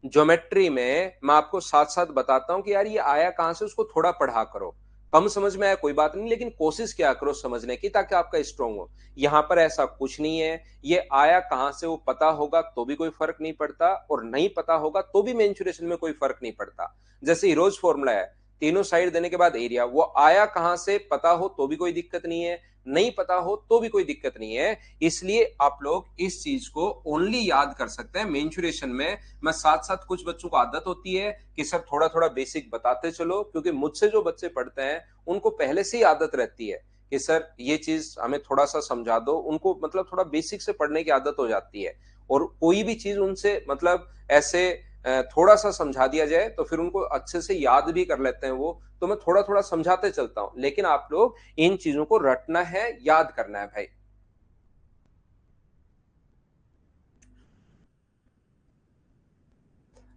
ज्योमेट्री में मैं आपको साथ साथ बताता हूं कि यार ये आया कहां से, उसको थोड़ा पढ़ा करो। कम समझ में आया कोई बात नहीं, लेकिन कोशिश क्या करो समझने की ताकि आपका स्ट्रांग हो। यहां पर ऐसा कुछ नहीं है, ये आया कहां से वो पता होगा तो भी कोई फर्क नहीं पड़ता और नहीं पता होगा तो भी मेंसुरेशन में कोई फर्क नहीं पड़ता। जैसे हीरोज फॉर्मूला है, तीनों साइड देने के बाद एरिया, वो आया कहां से पता हो तो भी कोई दिक्कत नहीं है, नहीं पता हो तो भी कोई दिक्कत नहीं है। इसलिए आप लोग इस चीज को ओनली याद कर सकते हैं मेंसुरेशन में। मैं साथ साथ कुछ बच्चों को आदत होती है कि सर थोड़ा थोड़ा बेसिक बताते चलो, क्योंकि मुझसे जो बच्चे पढ़ते हैं उनको पहले से ही आदत रहती है कि सर ये चीज हमें थोड़ा सा समझा दो, उनको मतलब थोड़ा बेसिक से पढ़ने की आदत हो जाती है। और कोई भी चीज उनसे मतलब ऐसे थोड़ा सा समझा दिया जाए तो फिर उनको अच्छे से याद भी कर लेते हैं वो। तो मैं थोड़ा थोड़ा समझाते चलता हूं, लेकिन आप लोग इन चीजों को रटना है, याद करना है भाई।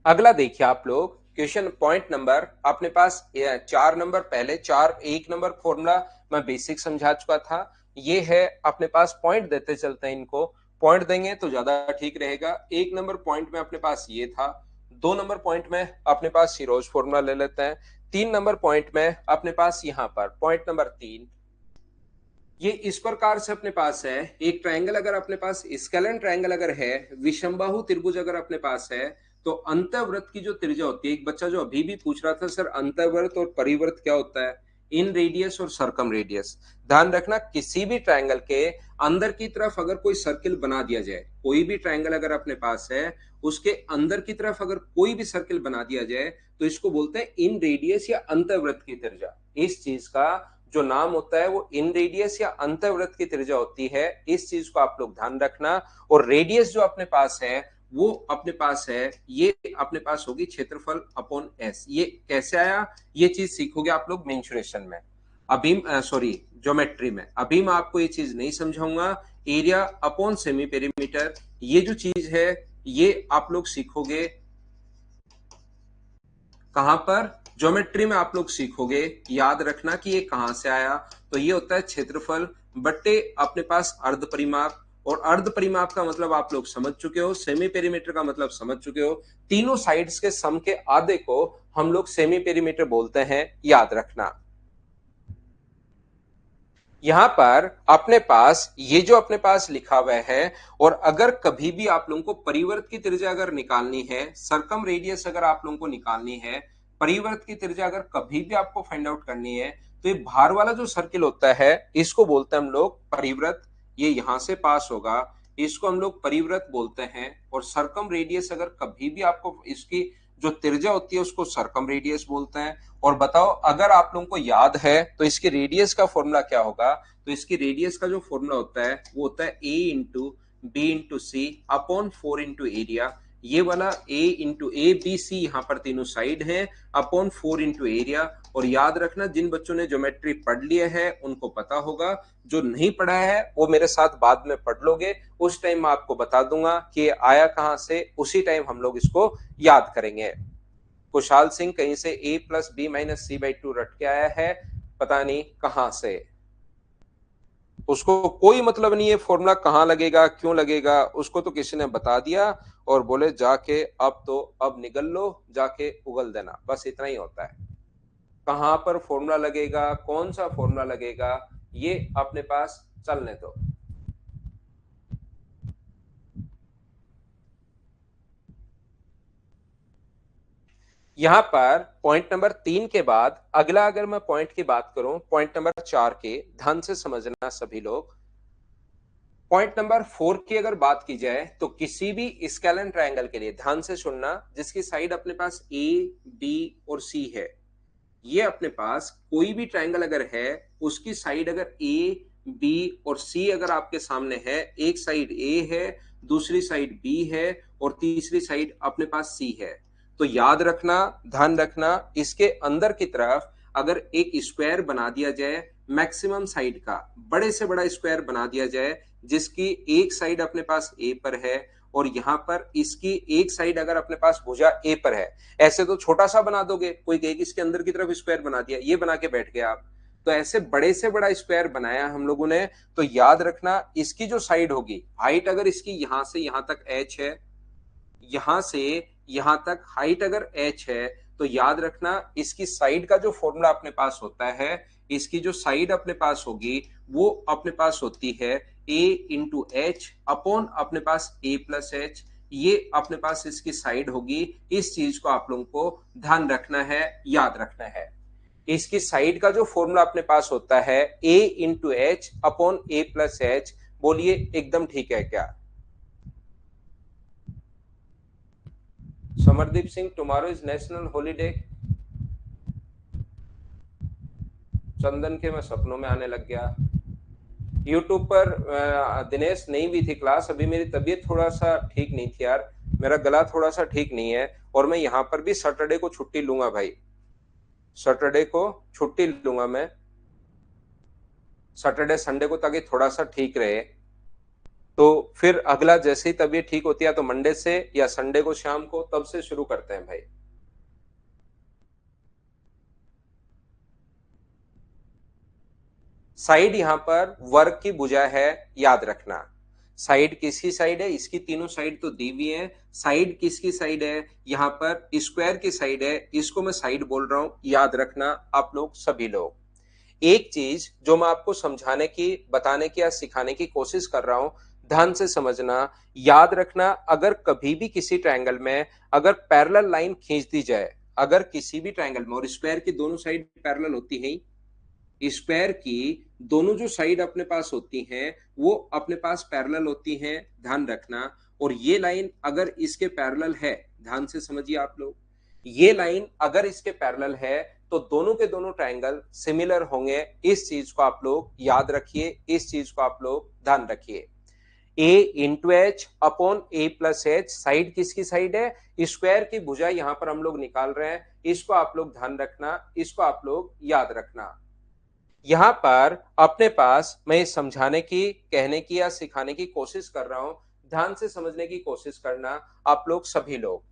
अगला देखिए आप लोग, क्वेश्चन पॉइंट नंबर अपने पास 4 नंबर, पहले 1 नंबर फॉर्मूला मैं बेसिक समझा चुका था। ये है अपने पास, पॉइंट देते चलते हैं इनको, पॉइंट देंगे तो ज्यादा ठीक रहेगा। 1 नंबर पॉइंट में अपने पास ये था, 2 नंबर पॉइंट में अपने पास सीरोज फॉर्मूला ले लेते हैं, 3 नंबर पॉइंट में अपने पास यहाँ पर पॉइंट नंबर 3। ये इस प्रकार से अपने पास है, एक ट्रायंगल अगर अपने पास स्केलेन ट्रायंगल अगर है, विषमबाहु त्रिभुज अगर अपने पास है, तो अंतःवृत्त की जो त्रिज्या होती है, एक बच्चा जो अभी भी पूछ रहा था सर अंतःवृत्त और परिवृत्त क्या होता है, इन रेडियस और सरकम रेडियस। ध्यान रखना किसी भी ट्रायंगल के अंदर की तरफ अगर कोई सर्किल बना दिया जाए, कोई भी ट्रायंगल अगर अपने पास है उसके अंदर की तरफ अगर कोई भी सर्किल बना दिया जाए तो इसको बोलते हैं इन रेडियस या अंतःवृत्त की त्रिज्या। इस चीज का जो नाम होता है वो इन रेडियस या अंतःवृत्त की त्रिज्या होती है। इस चीज को आप लोग ध्यान रखना। और रेडियस जो अपने पास है वो अपने पास है, ये अपने पास होगी क्षेत्रफल अपॉन एस। ये कैसे आया, ये चीज सीखोगे आप लोग मेंसुरेशन में, अभी सॉरी ज्योमेट्री में। अभी मैं आपको ये चीज नहीं समझाऊंगा। एरिया अपॉन सेमी पेरीमीटर, ये जो चीज है ये आप लोग सीखोगे कहां पर, ज्योमेट्री में आप लोग सीखोगे। याद रखना कि ये कहां से आया, तो ये होता है क्षेत्रफल बट्टे अपने पास अर्ध परिमाप। और अर्ध परिमाप का मतलब आप लोग समझ चुके हो, सेमी पेरीमीटर का मतलब समझ चुके हो। तीनों साइड्स के सम के आधे को हम लोग सेमी पेरीमीटर बोलते हैं, याद रखना। यहां पर अपने पास ये जो अपने पास लिखा हुआ है, और अगर कभी भी आप लोगों को परिवर्त की त्रिज्या अगर निकालनी है, सरकम रेडियस अगर आप लोगों को निकालनी है, परिवर्त की त्रिज्या अगर कभी भी आपको फाइंड आउट करनी है, तो ये बाहर वाला जो सर्किल होता है इसको बोलते हैं हम लोग परिव्रत। ये यहां से पास होगा, इसको हम लोग परिव्रत बोलते हैं। और सरकम रेडियस अगर कभी भी आपको इसकी जो त्रिज्या होती है उसको सरकम रेडियस बोलते हैं। और बताओ अगर आप लोगों को याद है तो इसकी रेडियस का फॉर्मूला क्या होगा, तो इसकी रेडियस का जो फॉर्मूला होता है वो होता है a into B into C upon 4 into area. ये वाला a into A B C यहाँ पर तीनों साइड है, अपॉन 4 इंटू एरिया। और याद रखना जिन बच्चों ने ज्योमेट्री पढ़ लिया है उनको पता होगा, जो नहीं पढ़ा है वो मेरे साथ बाद में पढ़ लोगे, उस टाइम मैं आपको बता दूंगा कि आया कहां से, उसी टाइम हम लोग इसको याद करेंगे। कुशाल सिंह कहीं से a plus B minus C by 2 रट के आया है, पता नहीं कहां से। उसको कोई मतलब नहीं है फॉर्मूला कहां लगेगा, क्यों लगेगा, उसको तो किसी ने बता दिया और बोले जाके अब निगल लो, जाके उगल देना, बस इतना ही होता है। कहां पर फॉर्मूला लगेगा, कौन सा फॉर्मूला लगेगा, ये अपने पास चलने दो। यहां पर पॉइंट नंबर 3 के बाद अगला अगर मैं पॉइंट की बात करूं, पॉइंट नंबर 4 के, ध्यान से समझना सभी लोग। पॉइंट नंबर 4 की अगर बात की जाए तो किसी भी स्केलन ट्रायंगल के लिए ध्यान से सुनना, जिसकी साइड अपने पास ए, बी और सी है, ये अपने पास कोई भी ट्रायंगल अगर है, उसकी साइड अगर ए, बी और सी अगर आपके सामने है, एक साइड ए है, दूसरी साइड बी है और तीसरी साइड अपने पास सी है, तो याद रखना, ध्यान रखना, इसके अंदर की तरफ अगर एक स्क्वायर बना दिया जाए, मैक्सिमम साइड का बड़े से बड़ा स्क्वायर बना दिया जाए, जिसकी एक साइड अपने पास ए पर है और यहां पर इसकी एक साइड अगर अपने पास भुजा ए पर है, ऐसे तो छोटा सा बना दोगे, कोई कहेगी इसके अंदर की तरफ स्क्वायर बना दिया, ये बना के बैठ गए आप, तो ऐसे बड़े से बड़ा स्क्वायर बनाया हम लोगों ने, तो याद रखना इसकी जो साइड होगी, हाइट अगर इसकी यहां से यहां तक h है, यहां से यहां तक हाइट अगर h है, तो याद रखना इसकी साइड का जो फॉर्मूला अपने पास होता है, इसकी जो साइड अपने पास होगी वो अपने पास होती है a इंटू एच अपॉन अपने पास a प्लस एच, ये अपने पास इसकी साइड होगी। इस चीज को आप लोगों को ध्यान रखना है, याद रखना है। इसकी साइड का जो फॉर्मूला अपने पास होता है a into H upon a plus H, बोलिए एकदम ठीक है क्या? Samardeep Singh, tomorrow is national holiday. चंदन के मैं सपनों में आने लग गया। यूट्यूब पर दिनेश नहीं भी थी क्लास, अभी मेरी तबीयत थोड़ा सा ठीक नहीं थी यार, मेरा गला थोड़ा सा ठीक नहीं है, और मैं यहाँ पर भी सैटरडे को छुट्टी लूंगा भाई, सैटरडे को छुट्टी लूंगा मैं, सैटरडे संडे को, ताकि थोड़ा सा ठीक रहे। तो फिर अगला जैसे ही तबीयत ठीक होती है तो मंडे से या संडे को शाम को तब से शुरू करते हैं भाई। साइड यहां पर वर्ग की भुजा है, याद रखना। साइड किसकी साइड है? इसकी तीनों साइड तो दी हुई है। साइड किसकी साइड है? यहां पर स्क्वायर की साइड है, इसको मैं साइड बोल रहा हूं, याद रखना आप लोग सभी लोग। एक चीज जो मैं आपको समझाने की, बताने की या सिखाने की कोशिश कर रहा हूं, ध्यान से समझना, याद रखना, अगर कभी भी किसी ट्रायंगल में अगर पैरेलल लाइन खींच दी जाए, अगर किसी भी ट्रायंगल में, और स्क्वायर की दोनों साइड पैरेलल होती है, स्क्वायर की दोनों जो साइड अपने पास होती हैं वो अपने पास पैरेलल होती हैं, ध्यान रखना। और ये लाइन अगर इसके पैरेलल है, ध्यान से समझिए आप लोग, ये लाइन अगर इसके पैरेलल है तो दोनों के दोनों ट्रायंगल सिमिलर होंगे। इस चीज को आप लोग याद रखिए, इस चीज को आप लोग ध्यान रखिए। a into H upon a plus H, side किसकी साइड है? स्क्वायर की भुजा यहां पर हम लोग निकाल रहे हैं, इसको आप लोग ध्यान रखना, इसको आप लोग याद रखना। यहां पर अपने पास मैं समझाने की, कहने की या सिखाने की कोशिश कर रहा हूं, ध्यान से समझने की कोशिश करना आप लोग सभी लोग।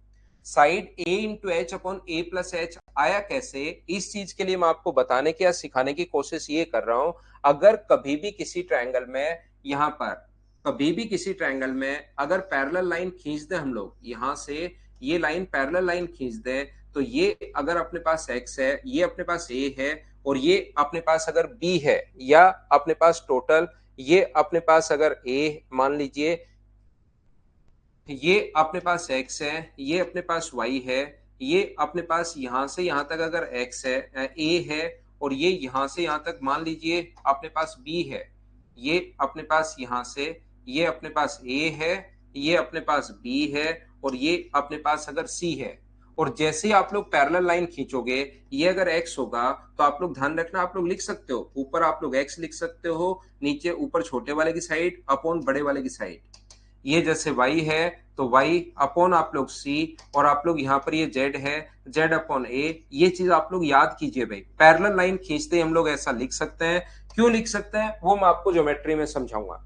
Side a into H upon A plus H आया कैसे, इस चीज के लिए मैं आपको बताने की या सिखाने की कोशिश ये कर रहा हूं। अगर कभी भी किसी ट्रायंगल में, यहां पर कभी भी किसी ट्रायंगल में अगर पैरेलल लाइन खींच दे हम लोग, यहां से ये लाइन पैरेलल लाइन खींच दे, तो ये अगर अपने पास x है, ये अपने पास a है, और ये अपने पास अगर b है, या अपने पास टोटल ये अपने पास अगर a मान लीजिए, ये अपने पास x है, ये अपने पास y है, ये अपने पास यहां से यहां तक अगर x है, a है, और ये यहां से यहां तक मान लीजिए अपने पास b है, ये अपने पास यहां से ये अपने पास a है, ये अपने पास b है, और ये अपने पास अगर c है। और जैसे ही आप लोग पैरेलल लाइन खींचोगे, ये अगर x होगा तो आप लोग ध्यान रखना, आप लोग लिख सकते हो, ऊपर आप लोग x लिख सकते हो, नीचे ऊपर छोटे वाले की साइड अपॉन बड़े वाले की साइड। ये जैसे y है तो y अपॉन आप लोग c, और आप लोग यहाँ पर ये z है, z अपॉन a। ये चीज आप लोग याद कीजिए भाई, पैरेलल लाइन खींचते हम लोग ऐसा लिख सकते हैं। क्यों लिख सकते हैं वो मैं आपको ज्योमेट्री में समझाऊंगा।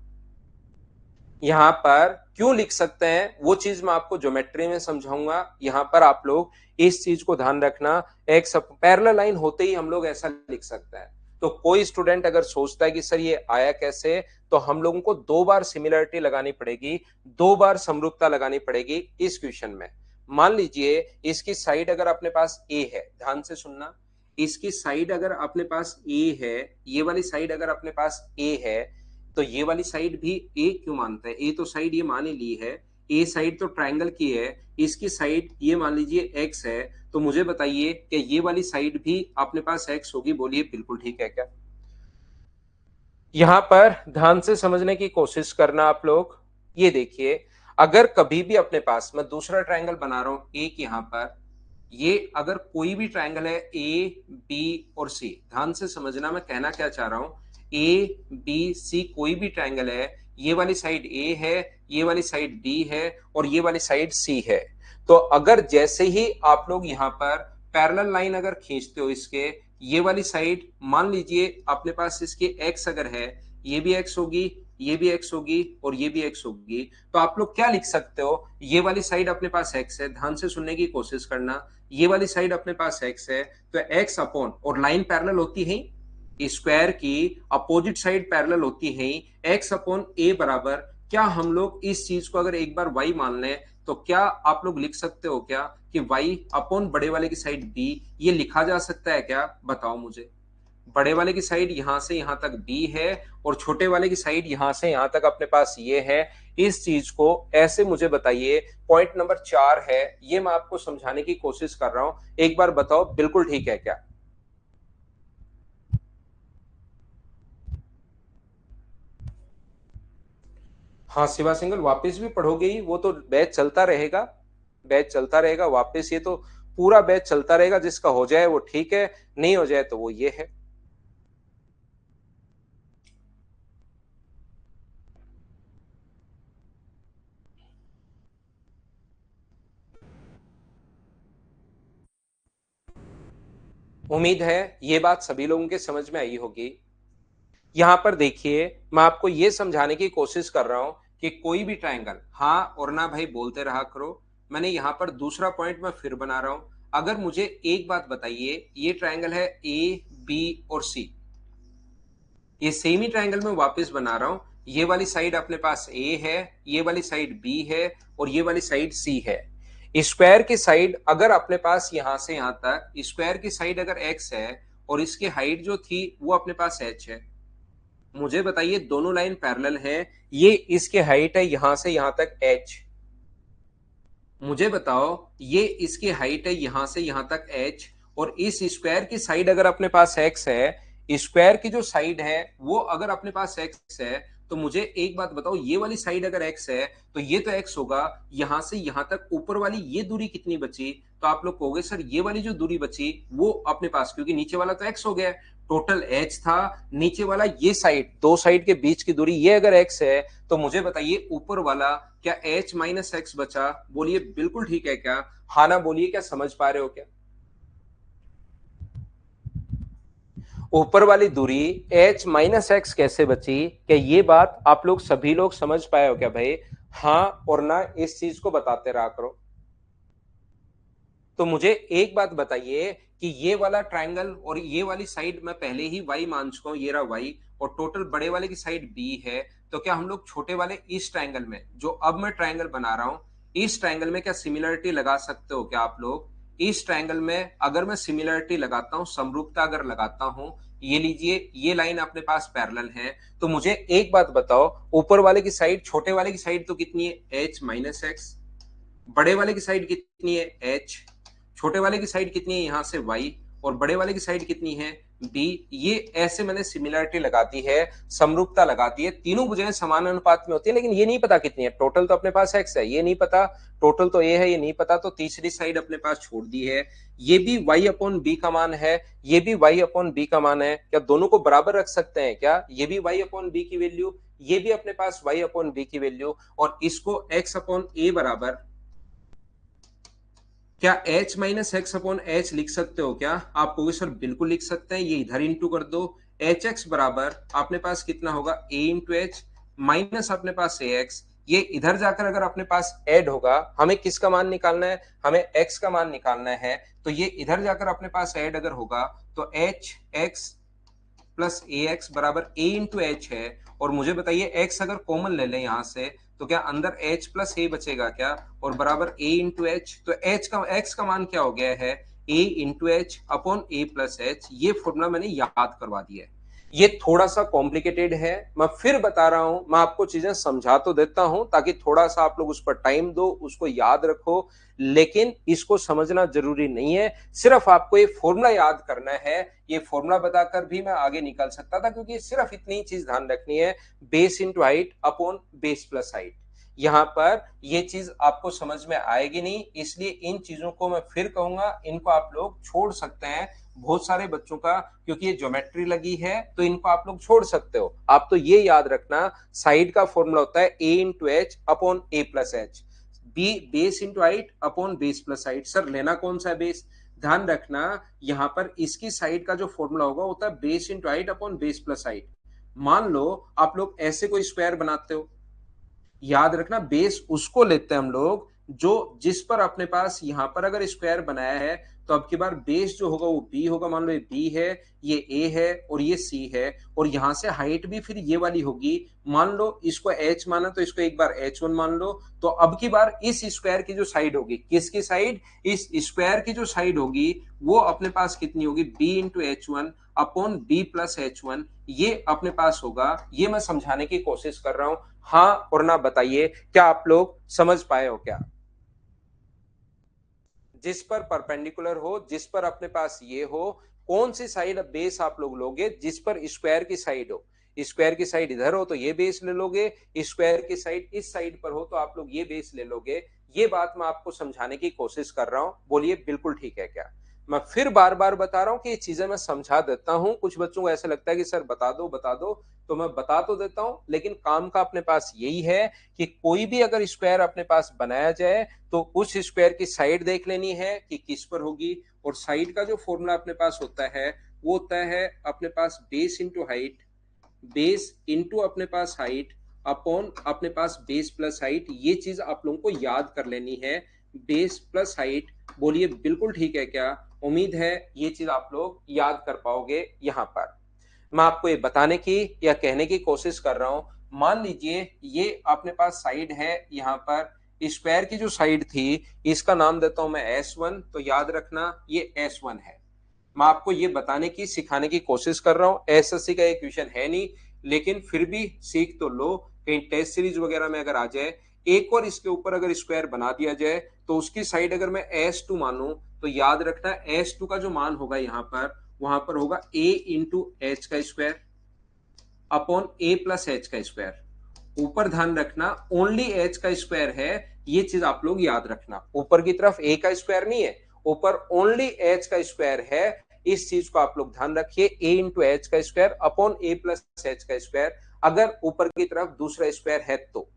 यहां पर क्यों लिख सकते हैं वो चीज मैं आपको ज्योमेट्री में समझाऊंगा। यहां पर आप लोग इस चीज को ध्यान रखना, एक पैरेलल लाइन होते ही हम लोग ऐसा लिख सकते हैं। तो कोई स्टूडेंट अगर सोचता है कि सर ये आया कैसे, तो हम लोगों को 2 बार सिमिलरिटी लगानी पड़ेगी, 2 बार समरूपता लगानी पड़ेगी इस क्वेश्चन में। मान लीजिए इसकी साइड अगर अपने पास ए है, ध्यान से सुनना, इसकी साइड अगर अपने पास ए है, ये वाली साइड अगर अपने पास ए है, तो ये वाली साइड भी ए क्यों मानता है, ए तो साइड ये मान ही ली है, ए साइड तो ट्रायंगल की है, इसकी साइड ये मान लीजिए एक्स है, तो मुझे बताइए कि ये वाली साइड भी अपने पास एक्स होगी, बोलिए बिल्कुल ठीक है क्या। यहां पर ध्यान से समझने की कोशिश करना आप लोग। ये देखिए, अगर कभी भी अपने पास, मैं दूसरा ट्रायंगल बना रहा हूं एक यहां पर, ये अगर कोई भी ट्रायंगल है ए बी और सी, ध्यान से समझना मैं कहना क्या चाह रहा हूं, ए बी सी कोई भी ट्रायंगल है, ये वाली साइड ए है, ये वाली साइड बी है और ये वाली साइड सी है। तो अगर जैसे ही आप लोग यहां पर पैरेलल लाइन अगर खींचते हो इसके, ये वाली साइड मान लीजिए अपने पास इसके एक्स अगर है, ये भी एक्स होगी, ये भी एक्स होगी और ये भी एक्स होगी, तो आप लोग क्या लिख सकते हो, ये वाली साइड अपने पास एक्स है, ध्यान से सुनने की कोशिश करना, ये वाली साइड अपने पास एक्स है, तो एक्स अपॉन, और लाइन पैरेलल होती है, स्क्वायर की अपोजिट साइड पैरेलल होती है, एक्स अपॉन ए बराबर, क्या हम लोग इस चीज को अगर एक बार वाई मान लें, तो क्या आप लोग लिख सकते हो क्या कि y अपॉन बड़े वाले की साइड b, ये लिखा जा सकता है क्या, बताओ मुझे। बड़े वाले की साइड यहां से यहां तक b है और छोटे वाले की साइड यहां से यहां तक अपने पास ये है, इस चीज को ऐसे मुझे बताइए। पॉइंट नंबर 4 है, ये मैं आपको समझाने की कोशिश कर रहा हूं, एक बार बताओ बिल्कुल ठीक है क्या। हाँ शिवा सिंगल, वापस भी पढ़ोगे ही, वो तो बैच चलता रहेगा, बैच चलता रहेगा वापस, ये तो पूरा बैच चलता रहेगा, जिसका हो जाए वो ठीक है, नहीं हो जाए तो वो ये है। उम्मीद है ये बात सभी लोगों के समझ में आई होगी। यहां पर देखिए, मैं आपको ये समझाने की कोशिश कर रहा हूं कि कोई भी ट्रायंगल, हाँ और ना भाई बोलते रहा करो। मैंने यहां पर दूसरा पॉइंट मैं फिर बना रहा हूं, अगर मुझे एक बात बताइए, ये ट्रायंगल है ए बी और सी, ये सेम ही ट्रायंगल में वापस बना रहा हूं, ये वाली साइड अपने पास ए है, ये वाली साइड बी है और ये वाली साइड सी है। स्क्वायर की साइड अगर अपने पास यहां से यहां तक, स्क्वायर की साइड अगर एक्स है और इसकी हाइट जो थी वो अपने पास एच है, मुझे बताइए दोनों लाइन पैरेलल है, ये इसके हाइट है यहां से यहां तक एच, मुझे बताओ ये इसकी हाइट है यहां से यहां तक एच, और इस स्क्वायर की साइड अगर अपने पास एक्स है, स्क्वायर की जो साइड है वो अगर अपने पास एक्स है, तो मुझे एक बात बताओ, ये वाली साइड अगर एक्स है तो ये तो एक्स होगा, यहां से यहां तक ऊपर वाली ये दूरी कितनी बची, तो आप लोग कहोगे सर ये वाली जो दूरी बची वो अपने पास, क्योंकि नीचे वाला तो एक्स हो गया, टोटल एच था, नीचे वाला ये साइड, दो साइड के बीच की दूरी ये अगर एक्स है, तो मुझे बताइए ऊपर वाला क्या h माइनस एक्स बचा, बोलिए बिल्कुल ठीक है क्या, हाँ ना बोलिए, क्या समझ पा रहे हो क्या। ऊपर वाली दूरी h माइनस एक्स कैसे बची, क्या ये बात आप लोग सभी लोग समझ पाए हो क्या भाई, हाँ और ना इस चीज को बताते रहा करो। तो मुझे एक बात बताइए कि ये वाला ट्रायंगल और ये वाली साइड मैं पहले ही y मान चुका हूं, ये रहा y, और टोटल बड़े वाले की साइड b है, तो क्या हम लोग छोटे वाले इस ट्रायंगल में, जो अब मैं ट्रायंगल बना रहा हूं, इस ट्रायंगल में क्या सिमिलरिटी लगा सकते हो क्या आप लोग। इस ट्रायंगल में अगर मैं सिमिलरिटी लगाता हूं, समरूपता अगर लगाता हूं, ये लीजिए ये लाइन अपने पास पैरेलल है, तो मुझे एक बात बताओ, ऊपर वाले की साइड, छोटे वाले की साइड तो कितनी है h माइनस एक्स, बड़े वाले की साइड कितनी है h, छोटे वाले की साइड कितनी है यहां से y, और बड़े वाले की साइड कितनी है b, ये ऐसे मैंने सिमिलरिटी लगाती है, समरूपता लगाती है, तीनों भुजाएं समान अनुपात में होती है, लेकिन ये नहीं पता कितनी है, टोटल तो अपने पास x है, ये नहीं पता, टोटल तो ये है, ये नहीं पता, तो तीसरी साइड अपने पास छोड़ दी है, ये भी y अपॉन बी का मान है, ये भी y अपॉन बी का मान है, क्या दोनों को बराबर रख सकते हैं क्या, ये भी y अपॉन बी की वैल्यू, ये भी अपने पास y अपॉन बी की वैल्यू, और इसको x अपॉन ए बराबर, क्या h minus x upon H लिख सकते हो क्या, आप कहोगे सर बिल्कुल लिख सकते हैं, ये इधर इंटू कर दो, एच एक्स बराबर अपने पास कितना होगा a इंटू एच, माइनस अपने पास ax, ये इधर जाकर अगर अपने पास ऐड होगा, हमें किसका मान निकालना है, हमें x का मान निकालना है, तो ये इधर जाकर अपने पास ऐड अगर होगा तो एच एक्स प्लस ए एक्स बराबर ए इंटू एच है। और मुझे बताइए x अगर कॉमन ले लें यहां से तो क्या अंदर h प्लस ए बचेगा क्या, और बराबर a इंटू एच, तो h का x का मान क्या हो गया है, a into H upon A plus H. ये फॉर्मूला मैंने याद करवा दिया है। ये थोड़ा सा कॉम्प्लिकेटेड है, मैं फिर बता रहा हूं, मैं आपको चीजें समझा तो देता हूं ताकि थोड़ा सा आप लोग उस पर टाइम दो, उसको याद रखो, लेकिन इसको समझना जरूरी नहीं है। सिर्फ आपको ये फॉर्मूला याद करना है। ये फॉर्मूला बताकर भी मैं आगे निकल सकता था, क्योंकि सिर्फ इतनी चीज ध्यान रखनी है, base into height upon base plus height. यहां पर ये चीज आपको समझ में आएगी नहीं, इसलिए इन चीजों को मैं फिर कहूंगा, इनको आप लोग छोड़ सकते हैं। बहुत सारे बच्चों का, क्योंकि ये ज्योमेट्री लगी है तो इनको आप लोग छोड़ सकते हो। आप तो ये याद रखना, साइड का फॉर्मूला होता है A into H upon A plus H, B base into height upon base plus height. Sir लेना कौन सा है बेस, ध्यान रखना यहां पर इसकी साइड का जो फॉर्मूला होगा होता है base into height upon base plus height. मान लो आप लोग ऐसे कोई स्क्वायर बनाते हो, याद रखना बेस उसको लेते हैं हम लोग जो जिस पर अपने पास यहां पर अगर स्क्वायर बनाया है तो अब की बार बेस जो होगा वो बी होगा। मान लो ये बी है, ये ए है और ये सी है, और यहां से हाइट भी फिर ये वाली होगी। मान लो इसको एच माना तो इसको एक बार H1 मान लो। तो अब की बार इस स्क्वायर की जो साइड होगी, किसकी साइड, इस स्क्वायर की जो साइड होगी वो अपने पास कितनी होगी, B into H1 upon B plus H1, ये अपने पास होगा। ये मैं समझाने की कोशिश कर रहा हूं, हाँ और ना बताइए, क्या आप लोग समझ पाए हो क्या। जिस पर परपेंडिकुलर हो, जिस पर अपने पास ये हो, कौन सी साइड बेस आप लोग लोगे, जिस पर स्क्वायर की साइड हो। स्क्वायर की साइड इधर हो तो ये बेस ले लोगे, स्क्वायर की साइड इस साइड पर हो तो आप लोग ये बेस ले लोगे। ये बात मैं आपको समझाने की कोशिश कर रहा हूं, बोलिए बिल्कुल ठीक है क्या। मैं फिर बार बार बता रहा हूं कि ये चीजें मैं समझा देता हूं। कुछ बच्चों को ऐसा लगता है कि सर बता दो बता दो, तो मैं बता तो देता हूं, लेकिन काम का अपने पास यही है कि कोई भी अगर स्क्वायर अपने पास बनाया जाए तो उस स्क्वायर की साइड देख लेनी है कि किस पर होगी। और साइड का जो फॉर्मूला अपने पास होता है वो होता है अपने पास base into height, base into अपने पास हाइट अपॉन अपने पास बेस प्लस हाइट। ये चीज आप लोगों को याद कर लेनी है, बेस प्लस हाइट। बोलिए बिल्कुल ठीक है क्या, उम्मीद है ये चीज आप लोग याद कर पाओगे। यहां पर मैं आपको ये बताने की या कहने की कोशिश कर रहा हूं, मान लीजिए ये अपने पास साइड है, यहां पर स्क्वायर की जो साइड थी इसका नाम देता हूं मैं S1, तो याद रखना ये S1 है। मैं आपको ये बताने की सिखाने की कोशिश कर रहा हूं, एसएससी का एक क्वेश्चन है नहीं, लेकिन फिर भी सीख तो लो, कहीं टेस्ट सीरीज वगैरह में अगर आ जाए। एक और इसके ऊपर अगर स्क्वायर बना दिया जाए तो उसकी साइड अगर मैं S2 मानूं तो याद रखना S2 का जो मान होगा यहाँ पर, वहां पर होगा a इंटू एच का square upon A plus H का स्क्वायर। ऊपर ध्यान रखना ओनली एच का स्क्वायर है, ये चीज आप लोग याद रखना। ऊपर की तरफ ए का स्क्वायर नहीं है, ऊपर ओनली एच का स्क्वायर है। इस चीज को आप लोग ध्यान रखिए, ए इंटू एच का square upon A plus H का स्क्वायर, अगर ऊपर की तरफ दूसरा स्क्वायर है तो।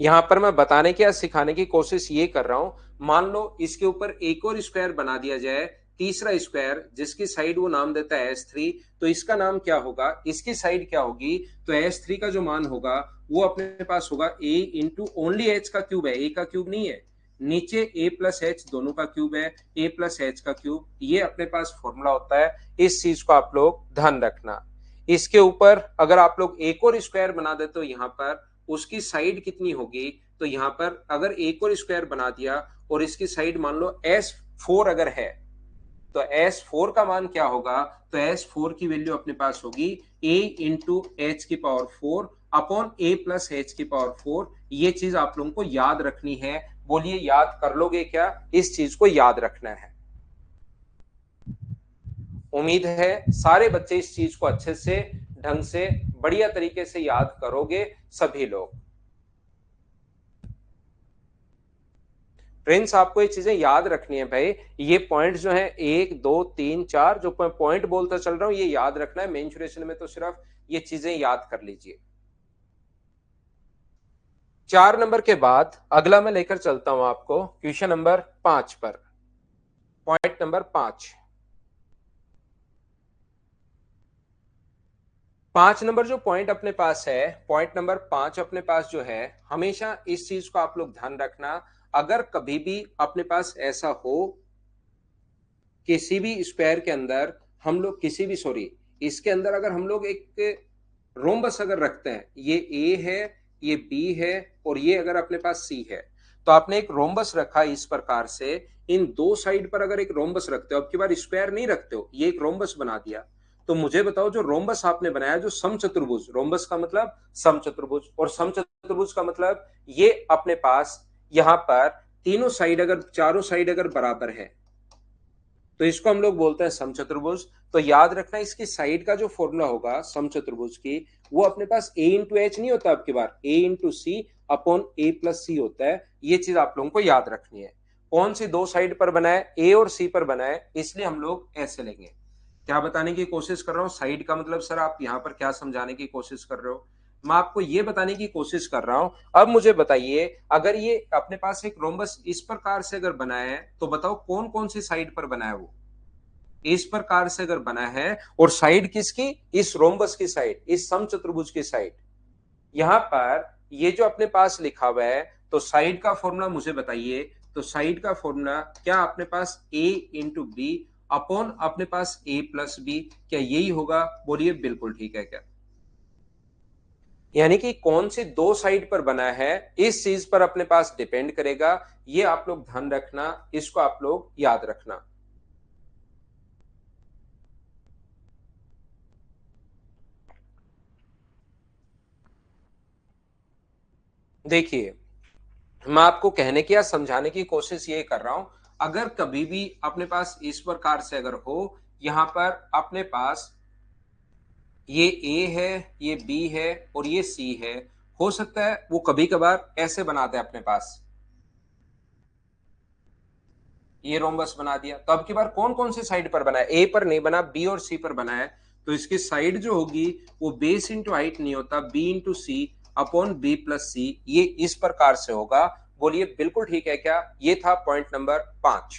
यहां पर मैं बताने की या सिखाने की कोशिश ये कर रहा हूं, मान लो इसके ऊपर एक और स्क्वायर बना दिया जाए, तीसरा स्क्वायर जिसकी साइड वो नाम देता है S3, तो इसका नाम क्या होगा, इसकी साइड क्या होगी, तो S3 का जो मान होगा वो अपने पास होगा a इंटू ओनली एच का क्यूब है, a का क्यूब नहीं है, नीचे a प्लस एच दोनों का क्यूब है, a प्लस एच का क्यूब। ये अपने पास फॉर्मूला होता है, इस चीज को आप लोग ध्यान रखना। इसके ऊपर अगर आप लोग एक और स्क्वायर बना देते हो यहां पर, उसकी साइड कितनी होगी, तो यहां पर अगर एक और स्क्वायर बना दिया और इसकी साइड मान लो S4 अगर है, तो S4 का मान क्या होगा, तो S4 की वैल्यू अपने पास होगी a इंटू एच की power 4 upon a plus H की पावर 4। ये चीज आप लोगों को याद रखनी है, बोलिए याद कर लोगे क्या, इस चीज को याद रखना है। उम्मीद है सारे बच्चे इस चीज को अच्छे से ढंग से बढ़िया तरीके से याद करोगे सभी लोग। फ्रेंड्स आपको ये चीजें याद रखनी है भाई, ये पॉइंट जो है 1 2 3 4 जो पॉइंट बोलता चल रहा हूं ये याद रखना है। मेंसुरेशन में तो सिर्फ ये चीजें याद कर लीजिए। 4 नंबर के बाद अगला मैं लेकर चलता हूं आपको क्वेश्चन नंबर 5 पर। पॉइंट नंबर 5, 5 नंबर जो पॉइंट अपने पास है, पॉइंट नंबर 5 अपने पास जो है, हमेशा इस चीज को आप लोग ध्यान रखना, अगर कभी भी अपने पास ऐसा हो किसी भी स्क्वायर के अंदर हम लोग किसी भी सॉरी इसके अंदर अगर हम लोग एक रोम्बस अगर रखते हैं, ये ए है, ये बी है और ये अगर अपने पास सी है, तो आपने एक रोम्बस रखा इस प्रकार से, इन दो साइड पर अगर एक रोम्बस रखते हो, अब की बार स्क्वायर नहीं रखते हो, ये एक रोम्बस बना दिया, तो मुझे बताओ जो रोम्बस आपने बनाया, जो समचतुर्भुज, रोम्बस का मतलब समचतुर्भुज और समचतुर्भुज का मतलब ये अपने पास यहां पर तीनों साइड अगर चारों साइड अगर बराबर है तो इसको हम लोग बोलते हैं समचतुर्भुज। तो याद रखना इसकी साइड का जो फॉर्मूला होगा समचतुर्भुज की, वो अपने पास ए इंटू एच नहीं होता, आपकी बार ए into C upon A plus सी होता है। ये चीज आप लोगों को याद रखनी है। कौन सी दो साइड पर बना है, ए और सी पर बना है, इसलिए हम लोग ऐसे लेंगे। क्या बताने की कोशिश कर रहा हूं, साइड का मतलब सर आप यहां पर क्या समझाने की कोशिश कर रहे हो, मैं आपको ये बताने की कोशिश कर रहा हूं। अब मुझे बताइए, अगर ये अपने पास एक रोम्बस इस प्रकार से अगर बना है, तो बताओ कौन कौन सी साइड पर बना है, वो इस प्रकार से अगर बना है, और साइड किसकी, इस रोम्बस की साइड, इस समचतुर्भुज की साइड। यहां पर ये जो अपने पास लिखा हुआ है, तो साइड का फॉर्मूला मुझे बताइए, तो साइड का फॉर्मूला क्या अपने पास ए इंटू बी अपॉन अपने पास ए प्लस बी, क्या यही होगा, बोलिए बिल्कुल ठीक है क्या। यानी कि कौन सी दो साइड पर बना है इस चीज पर अपने पास डिपेंड करेगा, ये आप लोग ध्यान रखना, इसको आप लोग याद रखना। देखिए, मैं आपको कहने की या समझाने की कोशिश ये कर रहा हूं, अगर कभी भी अपने पास इस प्रकार से अगर हो, यहां पर अपने पास ये ए है, ये बी है और ये सी है, हो सकता है वो कभी कभार ऐसे बनाते हैं अपने पास, ये रोम्बस बना दिया, तो अब की बार कौन कौन सी साइड पर बना है, ए पर नहीं बना, बी और सी पर बना है, तो इसकी साइड जो होगी वो बेस इंटू हाइट नहीं होता, B into C upon B plus सी, ये इस प्रकार से होगा। बोलिए बिल्कुल ठीक है क्या। ये था पॉइंट नंबर 5।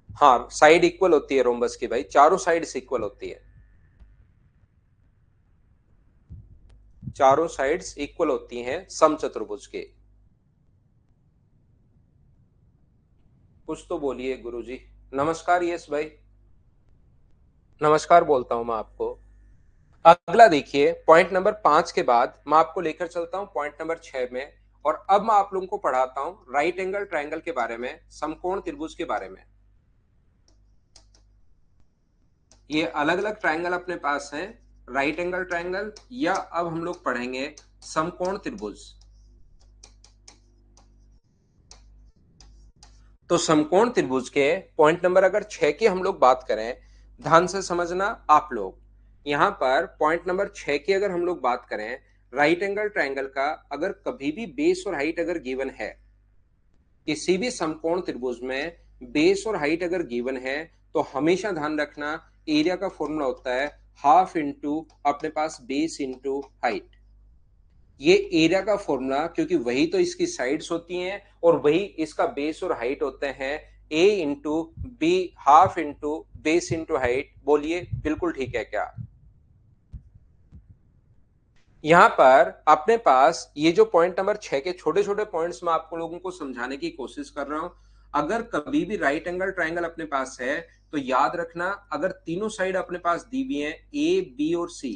हाँ, साइड इक्वल होती है रोम्बस की भाई, चारों साइड इक्वल होती है, चारों साइड्स इक्वल होती हैं समचतुर्भुज के। कुछ तो बोलिए गुरुजी। नमस्कार यस भाई, नमस्कार बोलता हूं मैं आपको। अगला देखिए, पॉइंट नंबर 5 के बाद मैं आपको लेकर चलता हूं पॉइंट नंबर 6 में, और अब मैं आप लोगों को पढ़ाता हूं राइट एंगल ट्रायंगल के बारे में, समकोण त्रिभुज के बारे में। ये अलग अलग ट्रायंगल अपने पास हैं, राइट एंगल ट्रायंगल, या अब हम लोग पढ़ेंगे समकोण त्रिभुज। तो समकोण त्रिभुज के पॉइंट नंबर अगर 6 की हम लोग बात करें, ध्यान से समझना आप लोग, यहां पर पॉइंट नंबर 6 की अगर हम लोग बात करें, राइट एंगल ट्रायंगल का अगर कभी भी बेस और हाइट अगर गिवन है, किसी भी समकोण त्रिभुज में बेस और हाइट अगर गिवन है, तो हमेशा ध्यान रखना एरिया का फॉर्मूला होता है हाफ इंटू अपने पास बेस इंटू हाइट। ये एरिया का फॉर्मूला, क्योंकि वही तो इसकी साइड्स होती हैं और वही इसका बेस और हाइट होते हैं, A into B half into base into height. बोलिए बिल्कुल ठीक है क्या। यहां पर अपने पास ये जो पॉइंट नंबर 6 के छोटे छोटे पॉइंट्स में आपको लोगों को समझाने की कोशिश कर रहा हूं। अगर कभी भी राइट एंगल ट्रायंगल अपने पास है, तो याद रखना अगर तीनों साइड अपने पास दी हुई है ए बी और सी,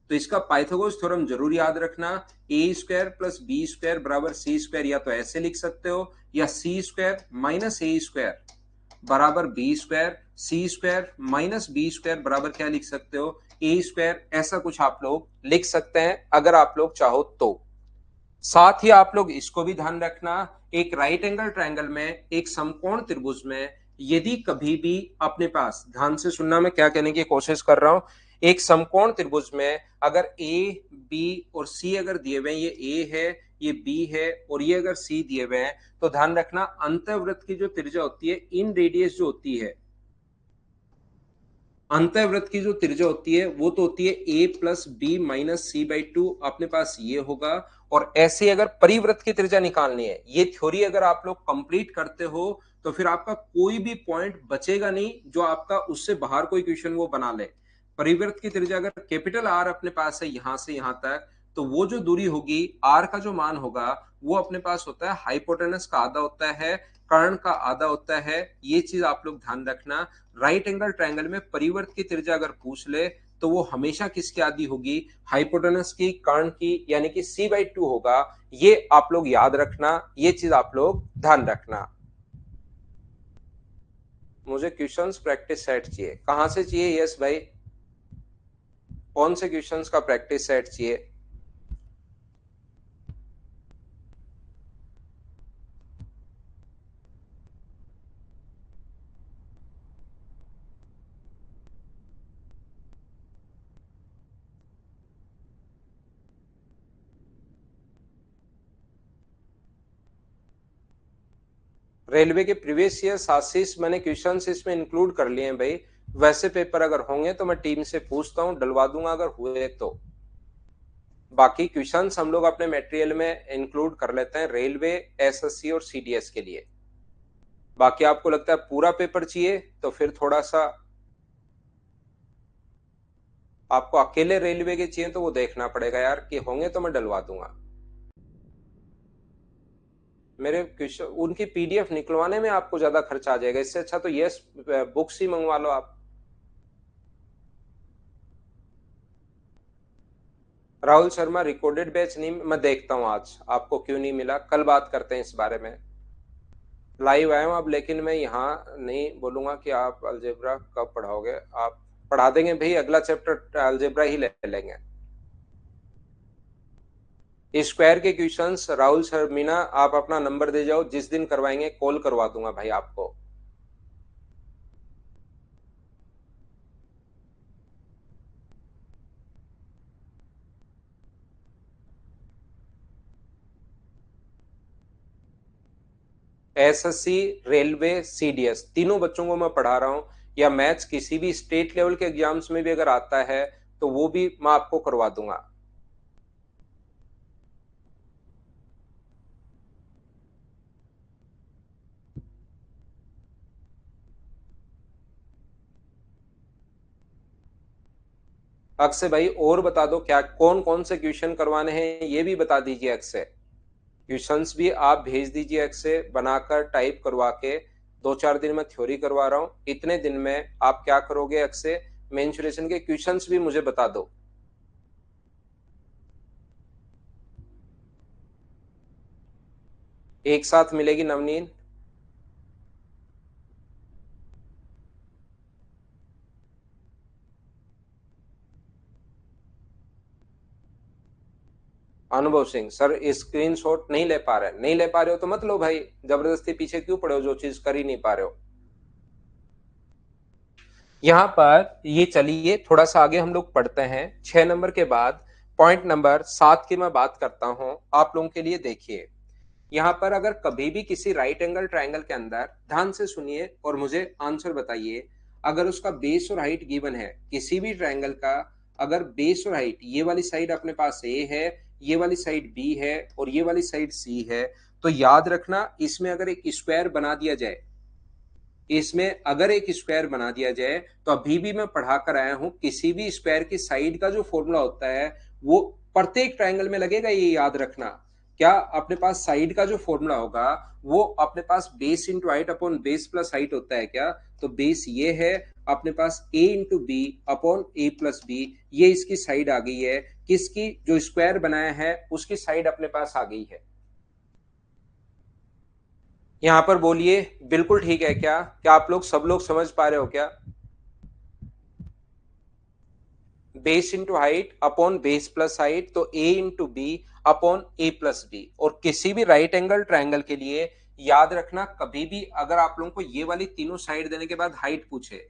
तो इसका पाइथागोरस थ्योरम जरूर याद रखना, ए स्क्वायर प्लस बी स्क्वायर बराबर सी स्क्वायर, या तो ऐसे लिख सकते हो, या सी स्क्वायर माइनस ए स्क्वायर बराबर बी स्क्वायर, सी स्क्वायर माइनस बी स्क्वायर बराबर क्या लिख सकते हो, ए स्क्वायर, ऐसा कुछ आप लोग लिख सकते हैं अगर आप लोग चाहो तो। साथ ही आप लोग इसको भी ध्यान रखना, एक राइट एंगल ट्रायंगल में, एक समकोण त्रिभुज में, यदि कभी भी अपने पास, ध्यान से सुनना मैं क्या कहने की कोशिश कर रहा हूं, एक समकोण त्रिभुज में अगर ए बी और सी अगर दिए हुए हैं, ये ए है, ये बी है और ये अगर सी दिए हुए हैं, तो ध्यान रखना अंतःवृत्त की जो त्रिज्या होती है, इन रेडियस जो होती है, अंतःवृत्त की जो त्रिज्या होती है वो तो होती है A plus B minus C by two, अपने पास ये होगा। और ऐसे अगर परिवृत्त की त्रिज्या निकालनी है, ये थ्योरी अगर आप लोग कंप्लीट करते हो, तो फिर आपका कोई भी पॉइंट बचेगा नहीं जो आपका उससे बाहर कोई क्वेश्चन वो बना ले। परिवृत्त की त्रिज्या अगर कैपिटल आर अपने पास है यहां से यहां तक, तो वो जो दूरी होगी आर का जो मान होगा वो अपने पास होता है हाइपोटेनस का आधा होता है, कर्ण का आधा होता है। ये चीज आप लोग ध्यान रखना। राइट एंगल ट्रायंगल में परिवर्त की त्रिज्या अगर पूछ ले तो वो हमेशा किसकी आधी होगी, हाइपोटेनस की, कर्ण की, यानी कि c/2 होगा। ये आप लोग याद रखना, ये चीज आप लोग ध्यान रखना। मुझे क्वेश्चंस प्रैक्टिस सेट चाहिए। कहां से चाहिए? यस भाई, कौन से क्वेश्चंस का प्रैक्टिस सेट चाहिए? रेलवे के प्रीवियस ईयर आशीष मैंने क्वेश्चंस इसमें इंक्लूड कर लिए हैं भाई। वैसे पेपर अगर होंगे तो मैं टीम से पूछता हूं, डलवा दूंगा अगर हुए तो। बाकी क्वेश्चंस हम लोग अपने मटेरियल में इंक्लूड कर लेते हैं रेलवे, एसएससी और सीडीएस के लिए। बाकी आपको लगता है पूरा पेपर चाहिए तो फिर थोड़ा सा आपको अकेले रेलवे के चाहिए तो वो देखना पड़ेगा यार, कि होंगे तो मैं डलवा दूंगा। मेरे क्वेश्चन उनकी पीडीएफ निकलवाने में आपको ज्यादा खर्चा आ जाएगा, इससे अच्छा तो यस बुक्स ही मंगवा लो आप। राहुल शर्मा रिकॉर्डेड बैच नहीं, मैं देखता हूँ आज आपको क्यों नहीं मिला, कल बात करते हैं इस बारे में। लाइव आया हूँ अब, लेकिन मैं यहाँ नहीं बोलूंगा कि आप अलजेब्रा कब पढ़ाओगे। आप पढ़ा देंगे भाई, अगला चैप्टर अलजेब्रा ही ले लेंगे। स्क्वायर के क्वेश्चंस राहुल शर्मिना आप अपना नंबर दे जाओ, जिस दिन करवाएंगे कॉल करवा दूंगा भाई आपको। एसएससी, रेलवे, सीडीएस तीनों बच्चों को मैं पढ़ा रहा हूं, या मैथ्स किसी भी स्टेट लेवल के एग्जाम्स में भी अगर आता है तो वो भी मैं आपको करवा दूंगा। अक्षय भाई और बता दो, क्या कौन कौन से क्वेश्चन करवाने हैं ये भी बता दीजिए अक्षय। क्वेश्चंस भी आप भेज दीजिए अक्षय, बनाकर टाइप करवा के। 2-4 दिन में थ्योरी करवा रहा हूँ, इतने दिन में आप क्या करोगे अक्षय, मेंसुरेशन के क्वेश्चंस भी मुझे बता दो। एक साथ मिलेगी नवनीत। अनुभव सिंह सर स्क्रीनशॉट नहीं ले पा रहे, नहीं ले पा रहे हो तो मत लो भाई, जबरदस्ती पीछे क्यों पड़े हो जो चीज कर ही नहीं पा रहे हो। यहाँ पर ये चलिए थोड़ा सा आगे हम लोग पढ़ते हैं। 6 नंबर के बाद पॉइंट नंबर 7 की मैं बात करता हूं आप लोगों के लिए। देखिए यहाँ पर अगर कभी भी किसी राइट एंगल ट्रायंगल के अंदर, ध्यान से सुनिए और मुझे आंसर बताइए, अगर उसका बेस और हाइट गिवन है किसी भी ट्रायंगल का, अगर बेस और हाइट ये वाली साइड अपने पास ए है, ये वाली साइड बी है और ये वाली साइड सी है, तो याद रखना इसमें अगर एक स्क्वायर बना दिया जाए, इसमें अगर एक स्क्वायर बना दिया जाए, तो अभी भी मैं पढ़ा कर आया हूं किसी भी स्क्वायर की साइड का जो फॉर्मूला होता है वो प्रत्येक ट्रायंगल में लगेगा, ये याद रखना। क्या अपने पास साइड का जो फॉर्मूला होगा वो अपने पास base into height upon base plus height होता है क्या? तो बेस ये है अपने पास a into B upon A plus B, ये इसकी साइड आ गई है, किसकी? जो स्क्वायर बनाया है उसकी साइड अपने पास आ गई है। यहां पर बोलिए बिल्कुल ठीक है क्या? क्या आप लोग सब लोग समझ पा रहे हो क्या? Base into height upon base plus height, तो ए into B upon A plus B. और किसी भी राइट एंगल ट्रायंगल के लिए याद रखना, कभी भी अगर आप लोगों को ये वाली तीनों साइड देने के बाद हाइट पूछे,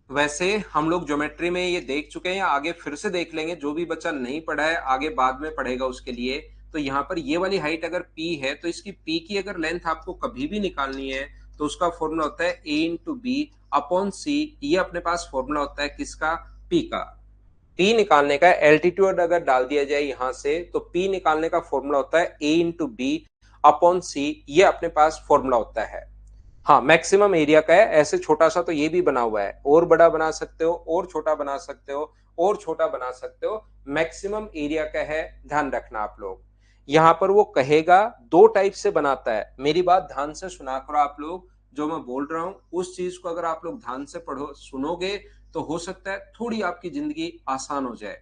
वैसे हम लोग ज्योमेट्री में ये देख चुके हैं, आगे फिर से देख लेंगे, जो भी बच्चा नहीं पढ़ा है आगे बाद में पढ़ेगा उसके लिए। तो यहाँ पर ये वाली हाइट अगर p है तो इसकी p की अगर लेंथ आपको कभी भी निकालनी है तो उसका फॉर्मूला होता है a इंटू बी अपॉन सी। ये अपने पास फॉर्मूला होता है किसका? p का। p निकालने का एल्टीट्यूड अगर डाल दिया जाए यहां से, तो p निकालने का फॉर्मूला होता है a इंटू बी अपॉन सी, ये अपने पास फॉर्मूला होता है। हाँ, मैक्सिमम एरिया का है। ऐसे छोटा सा तो ये भी बना हुआ है, और बड़ा बना सकते हो, और छोटा बना सकते हो, और छोटा बना सकते हो। मैक्सिमम एरिया का है, ध्यान रखना आप लोग। यहाँ पर वो कहेगा दो टाइप से बनाता है। मेरी बात ध्यान से सुना करो आप लोग, जो मैं बोल रहा हूं उस चीज को अगर आप लोग ध्यान से पढ़ो सुनोगे तो हो सकता है थोड़ी आपकी जिंदगी आसान हो जाए।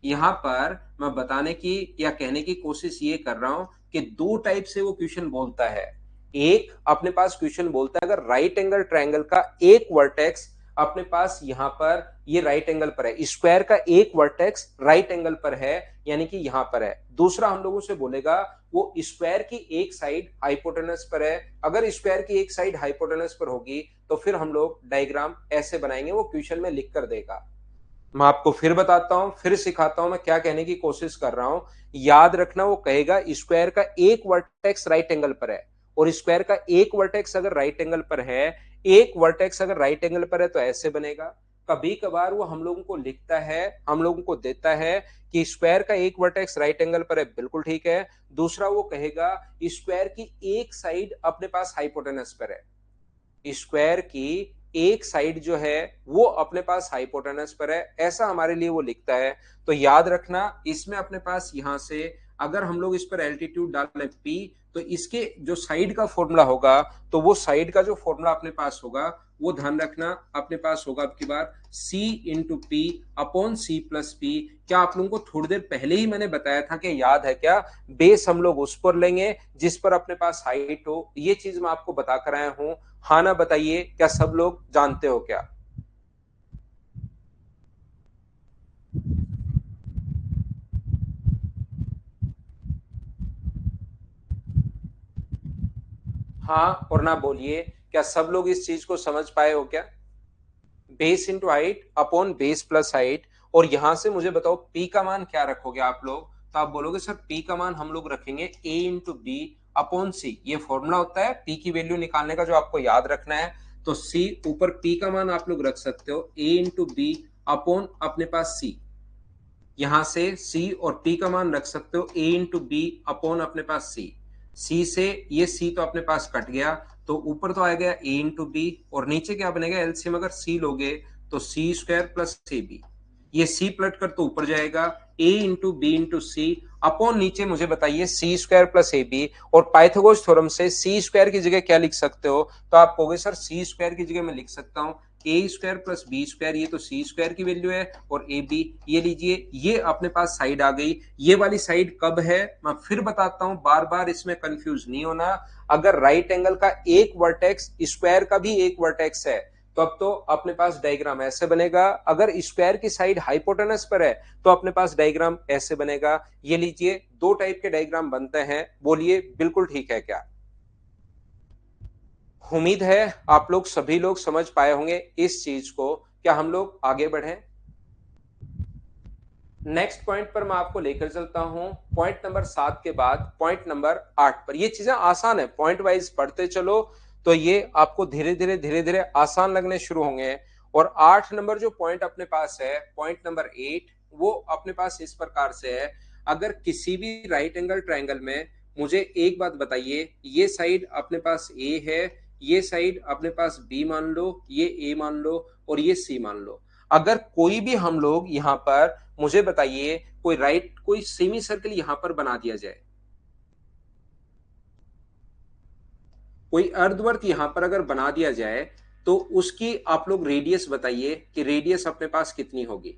यहाँ पर मैं बताने की या कहने की कोशिश ये कर रहा हूं कि दो टाइप से वो क्वेश्चन बोलता है। एक अपने पास क्वेश्चन बोलता है अगर राइट एंगल ट्रायंगल का एक वर्टेक्स अपने पास यहाँ पर ये राइट एंगल पर है, स्क्वायर का एक वर्टेक्स राइट एंगल पर है, यानी कि यहां पर है। दूसरा हम लोगों से बोलेगा वो स्क्वायर की एक साइड हाइपोटेनस पर है। अगर स्क्वायर की एक साइड हाइपोटेनस पर होगी तो फिर हम लोग डायग्राम ऐसे बनाएंगे, वो क्वेश्चन में लिख कर देगा। मैं आपको फिर बताता हूं, फिर सिखाता हूं मैं क्या कहने की कोशिश कर रहा हूं। याद रखना, वो कहेगा स्क्वायर का एक वर्टेक्स राइट एंगल पर है, और स्क्वायर का एक वर्टेक्स अगर राइट एंगल पर है, एक वर्टेक्स अगर राइट एंगल पर है तो ऐसे बनेगा। कभी कभार वो हम लोगों को लिखता है, हम लोगों को देता है कि स्क्वायर का एक वर्टेक्स राइट एंगल पर है, बिल्कुल ठीक है। दूसरा वो कहेगा स्क्वायर की एक साइड अपने पास हाइपोटेनस पर है, स्क्वायर की एक साइड जो है वो अपने पास हाइपोटेनस पर है, ऐसा हमारे लिए वो लिखता है। तो याद रखना, इसमें अपने पास यहां से अगर हम लोग इस पर एल्टीट्यूड डाल लें पी, तो इसके जो साइड का फॉर्मूला होगा, तो वो साइड का जो फॉर्मूला अपने पास होगा वो ध्यान रखना अपने पास होगा अब की बार C into P upon C plus P. क्या आप लोगों को थोड़ी देर पहले ही मैंने बताया था कि याद है क्या? बेस हम लोग उस पर लेंगे जिस पर अपने पास हाइट हो, ये चीज मैं आपको बता कर आया हूं। हाँ ना बताइए, क्या सब लोग जानते हो क्या? हाँ और ना बोलिए, क्या सब लोग इस चीज को समझ पाए हो क्या? Base into height upon base plus height. और यहां से मुझे बताओ पी का मान क्या रखोगे आप लोग? तो आप बोलोगे सर पी का मान हम लोग रखेंगे ए इंटू बी अपॉन सी। ये फॉर्मूला होता है पी की वैल्यू निकालने का जो आपको याद रखना है। तो सी ऊपर पी का मान आप लोग रख सकते हो ए इंटू बी अपॉन अपने पास सी। यहां से सी और पी का मान रख सकते हो ए इंटू बी अपॉन अपने पास सी। सी से ये सी तो अपने पास कट गया, तो ऊपर तो आ गया ए इंटू बी, और नीचे क्या बनेगा एलसीएम अगर सी लोगे तो सी स्क्वायर प्लस सी बी। ये सी पलट कर तो ऊपर जाएगा ए into B into C upon नीचे मुझे बताइए सी स्क्वायर प्लस ए बी। और पाइथागोरस थ्योरम से सी स्क्वायर की जगह क्या लिख सकते हो? तो आप कहोगे सर सी स्क्वायर की जगह मैं लिख सकता हूं ए स्क्वायर प्लस बी स्क्वायर, ये तो सी स्क्वायर की वैल्यू है, और ए बी ये लीजिए, ये अपने पास साइड आ गई। ये वाली साइड कब है मैं फिर बताता हूं, बार बार इसमें कंफ्यूज नहीं होना। अगर राइट एंगल का एक वर्टेक्स स्क्वायर का भी एक वर्टेक्स है तो अब तो अपने पास डायग्राम ऐसे बनेगा। अगर स्क्वायर की साइड हाइपोटेनस पर है तो अपने पास डायग्राम ऐसे बनेगा। ये लीजिए दो टाइप के डायग्राम बनते हैं, बोलिए बिल्कुल ठीक है क्या? उम्मीद है आप लोग सभी लोग समझ पाए होंगे इस चीज को। क्या हम लोग आगे बढ़ें? नेक्स्ट पॉइंट पर मैं आपको लेकर चलता हूं, पॉइंट नंबर 7 के बाद पॉइंट नंबर 8 पर। ये चीजें आसान है, पॉइंट वाइज पढ़ते चलो तो ये आपको धीरे धीरे आसान लगने शुरू होंगे। और 8 नंबर जो पॉइंट अपने पास है, पॉइंट नंबर 8, वो अपने पास इस प्रकार से है। अगर किसी भी राइट एंगल ट्रायंगल में, मुझे एक बात बताइए, ये साइड अपने पास ए है, ये साइड अपने पास बी मान लो, ये ए मान लो, और ये सी मान लो। अगर कोई भी हम लोग यहां पर, मुझे बताइए, कोई सेमी सर्कल यहां पर बना दिया जाए, कोई अर्धवर्त यहां पर अगर बना दिया जाए, तो उसकी आप लोग रेडियस बताइए कि रेडियस अपने पास कितनी होगी।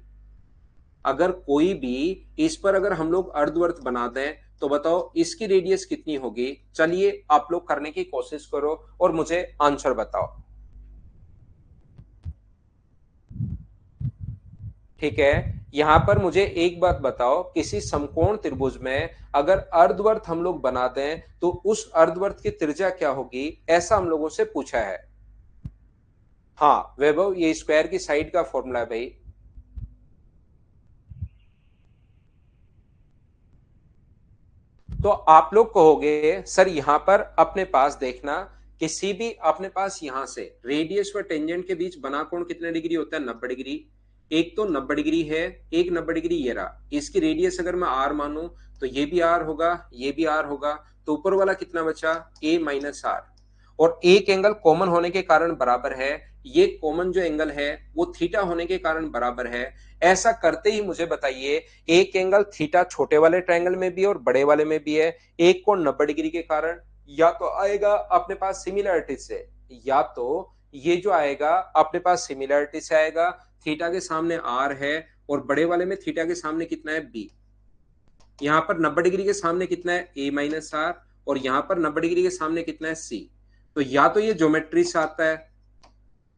अगर कोई भी इस पर अगर हम लोग अर्धवर्त बना दें तो बताओ इसकी रेडियस कितनी होगी? चलिए आप लोग करने की कोशिश करो और मुझे आंसर बताओ। ठीक है, यहां पर मुझे एक बात बताओ, किसी समकोण त्रिभुज में अगर अर्धवर्त हम लोग बना दें तो उस अर्धवर्त की त्रिज्या क्या होगी, ऐसा हम लोगों से पूछा है। हाँ वैभव, ये स्क्वायर की साइड का फॉर्मूला है भाई। तो आप लोग कहोगे सर यहां पर अपने पास देखना, किसी भी अपने पास यहां से रेडियस व टेंजेंट के बीच बना कोण कितने डिग्री होता है? 90 डिग्री। एक तो 90 डिग्री है, एक 90 डिग्री ये रहा। इसकी रेडियस अगर मैं आर मानूं तो ये भी आर होगा, ये भी आर होगा। तो ऊपर वाला कितना बचा? ए माइनस आर। और एक एंगल कॉमन होने के कारण बराबर है, ये कॉमन जो एंगल है वो थीटा होने के कारण बराबर है। ऐसा करते ही मुझे बताइए, एक एंगल थीटा छोटे वाले ट्रायंगल में भी है और बड़े वाले में भी है, एक कोण 90 डिग्री के कारण, या तो आएगा अपने पास सिमिलरिटी से, या तो ये जो आएगा अपने पास सिमिलरिटी से आएगा, थीटा के सामने आर है और बड़े वाले में थीटा के सामने कितना है बी, यहां पर 90 डिग्री के सामने कितना है ए माइनस आर, और यहां पर 90 डिग्री के सामने कितना है सी। तो या तो ये ज्योमेट्री से आता है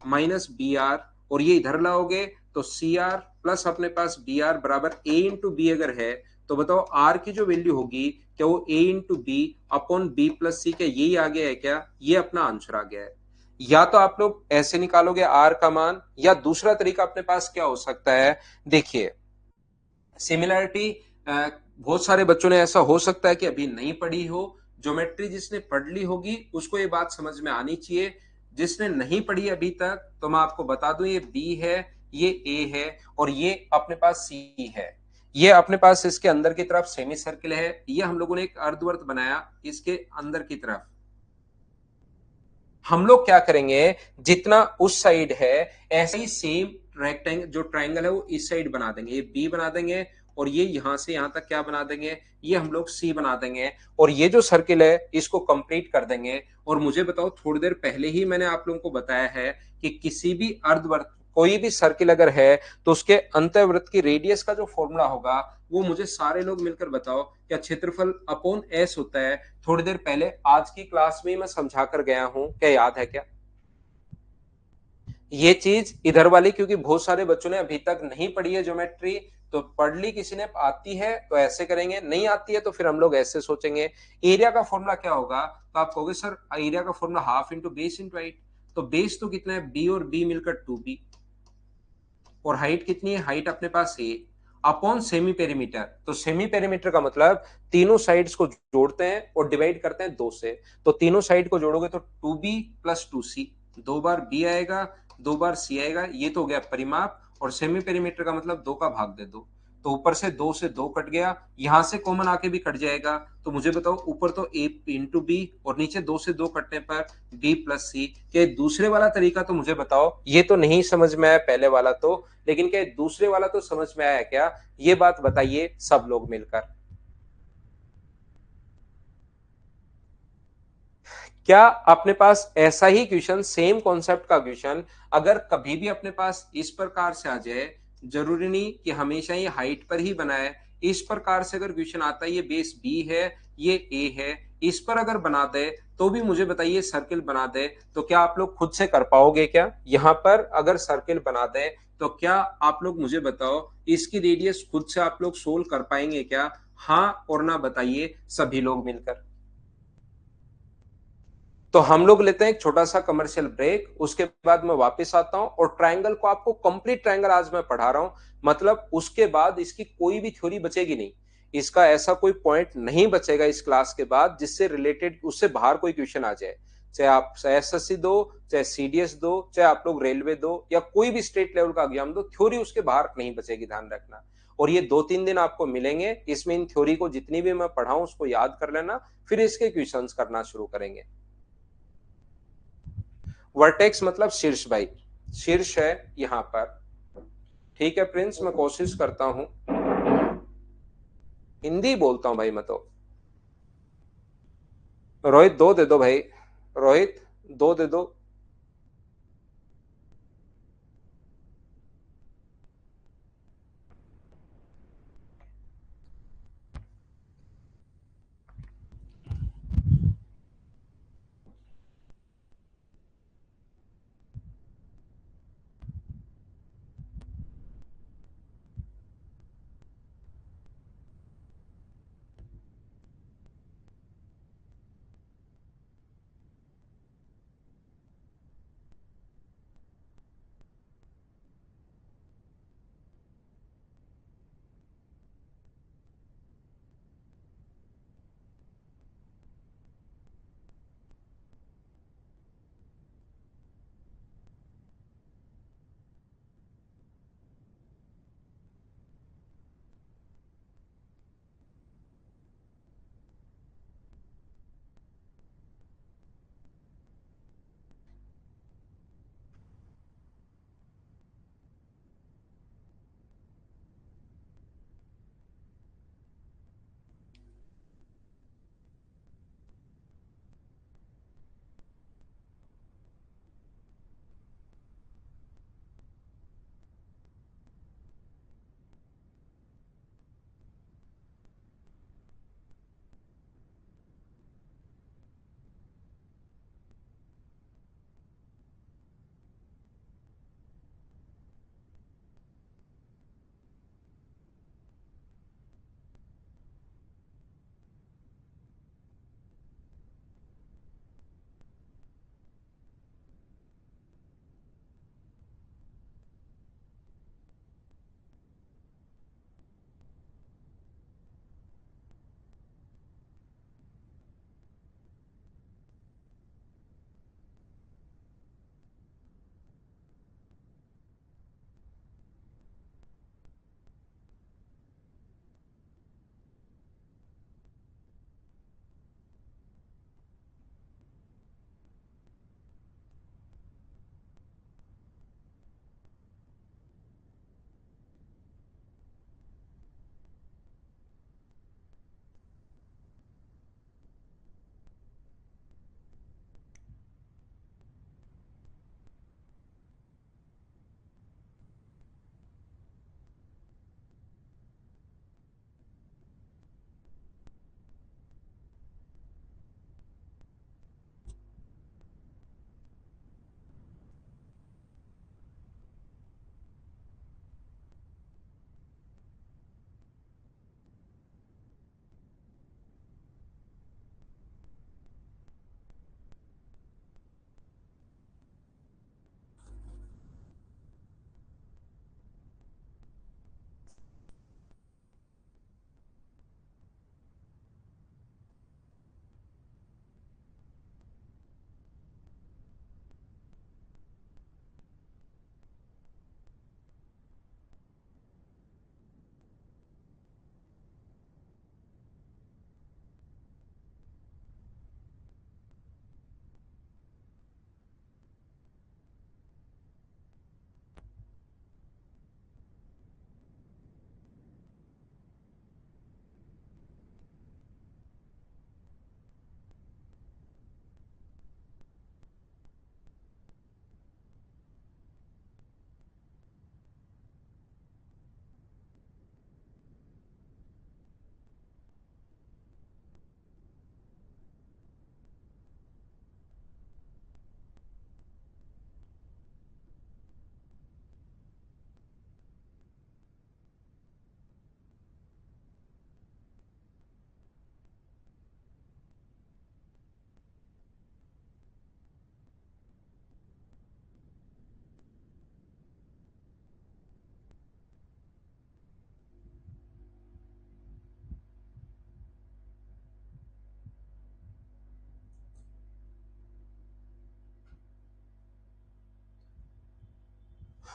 माइनस बी आर, और ये इधर लाओगे तो सी आर प्लस अपने पास बी आर बराबर ए इंटू बी अगर है, तो बताओ आर की जो वैल्यू होगी क्या वो A into B upon B plus C, क्या यही आ गया है क्या? ये अपना आंसर आ गया है। या तो आप लोग ऐसे निकालोगे आर का मान, या दूसरा तरीका अपने पास क्या हो सकता है, देखिए सिमिलरिटी, बहुत सारे बच्चों ने ऐसा हो सकता है कि अभी नहीं पढ़ी हो, ज्योमेट्री जिसने पढ़ ली होगी उसको ये बात समझ में आनी चाहिए, जिसने नहीं पढ़ी अभी तक तो मैं आपको बता दूं ये बी है, ये ए है और ये अपने पास सी है। ये अपने पास इसके अंदर की तरफ सेमी सर्किल है, ये हम लोगों ने एक अर्धवर्त बनाया इसके अंदर की तरफ। हम लोग क्या करेंगे, जितना उस साइड है ऐसे ही सेम रेक्टेंगल जो ट्रायंगल है वो इस साइड बना देंगे, ये बी बना देंगे और ये यहां से यहां तक क्या बना देंगे, ये हम लोग सी बना देंगे, और ये जो सर्किल है इसको कंप्लीट कर देंगे। और मुझे बताओ, थोड़ी देर पहले ही मैंने आप लोगों को बताया है कि किसी भी अर्धवर्त, कोई भी सर्किल अगर है तो उसके अंतःवृत्त की रेडियस का जो फॉर्मूला होगा वो मुझे सारे लोग मिलकर बताओ, क्या क्षेत्रफल अपॉन एस होता है? थोड़ी देर पहले आज की क्लास में मैं समझा कर गया हूं, क्या याद है क्या ये चीज इधर वाली? क्योंकि बहुत सारे बच्चों ने अभी तक नहीं पढ़ी है ज्योमेट्री, तो पढ़ ली किसी ने, आती है तो ऐसे करेंगे, नहीं आती है तो फिर हम लोग ऐसे सोचेंगे। एरिया का फॉर्मूला क्या होगा, तो आप कहोगे सर एरिया का formula half into base into height, तो बेस तो कितना है बी और बी मिलकर 2b, और हाइट कितनी है, हाइट अपने पास ए अपॉन सेमी पेरीमीटर। तो सेमी पेरीमीटर का मतलब तीनों साइड्स को जोड़ते हैं और डिवाइड करते हैं 2 से, तो तीनों साइड को जोड़ोगे तो 2b प्लस 2c, 2 बार b आएगा 2 बार c आएगा, ये तो हो गया परिमाप, और सेमी पेरीमीटर का मतलब 2 का भाग दे दो, तो ऊपर से 2 से 2 कट गया, यहां से कॉमन आके भी कट जाएगा, तो मुझे बताओ ऊपर तो a इंटू बी और नीचे 2 से 2 कटने पर b प्लस सी। क्या दूसरे वाला तरीका तो मुझे बताओ, ये तो नहीं समझ में आया पहले वाला तो, लेकिन क्या दूसरे वाला तो समझ में आया क्या? ये बात बताइए सब लोग मिलकर। क्या अपने पास ऐसा ही क्वेश्चन, सेम कॉन्सेप्ट का क्वेश्चन अगर कभी भी अपने पास इस प्रकार से आ जाए, जरूरी नहीं कि हमेशा ये हाइट पर ही बनाए, इस प्रकार से अगर क्वेश्चन आता है, ये बेस बी है ये ए है, इस पर अगर बना दे तो भी मुझे बताइए सर्किल बना दे, तो क्या आप लोग खुद से कर पाओगे क्या? यहां पर अगर सर्किल बना दे तो क्या आप लोग मुझे बताओ इसकी रेडियस खुद से आप लोग सोल्व कर पाएंगे क्या? हाँ और ना बताइए सभी लोग मिलकर। तो हम लोग लेते हैं एक छोटा सा कमर्शियल ब्रेक, उसके बाद मैं वापस आता हूं और ट्रायंगल को, आपको कंप्लीट ट्रायंगल आज मैं पढ़ा रहा हूं, मतलब उसके बाद इसकी कोई भी थ्योरी बचेगी नहीं, इसका ऐसा कोई पॉइंट नहीं बचेगा इस क्लास के बाद जिससे रिलेटेड उससे बाहर कोई क्वेश्चन आ जाए, चाहे आप एसएससी दो, चाहे सीडीएस दो, चाहे आप लोग रेलवे दो, या कोई भी स्टेट लेवल का एग्जाम दो, थ्योरी उसके बाहर नहीं बचेगी, ध्यान रखना। और ये 2-3 दिन आपको मिलेंगे, इसमें इन थ्योरी को जितनी भी मैं पढ़ाऊं उसको याद कर लेना, फिर इसके क्वेश्चंस करना शुरू करेंगे। वर्टेक्स मतलब शीर्ष भाई, शीर्ष है यहां पर। ठीक है प्रिंस, मैं कोशिश करता हूं, हिंदी बोलता हूं भाई मैं तो। रोहित 2 दे दो भाई, रोहित 2 दे दो।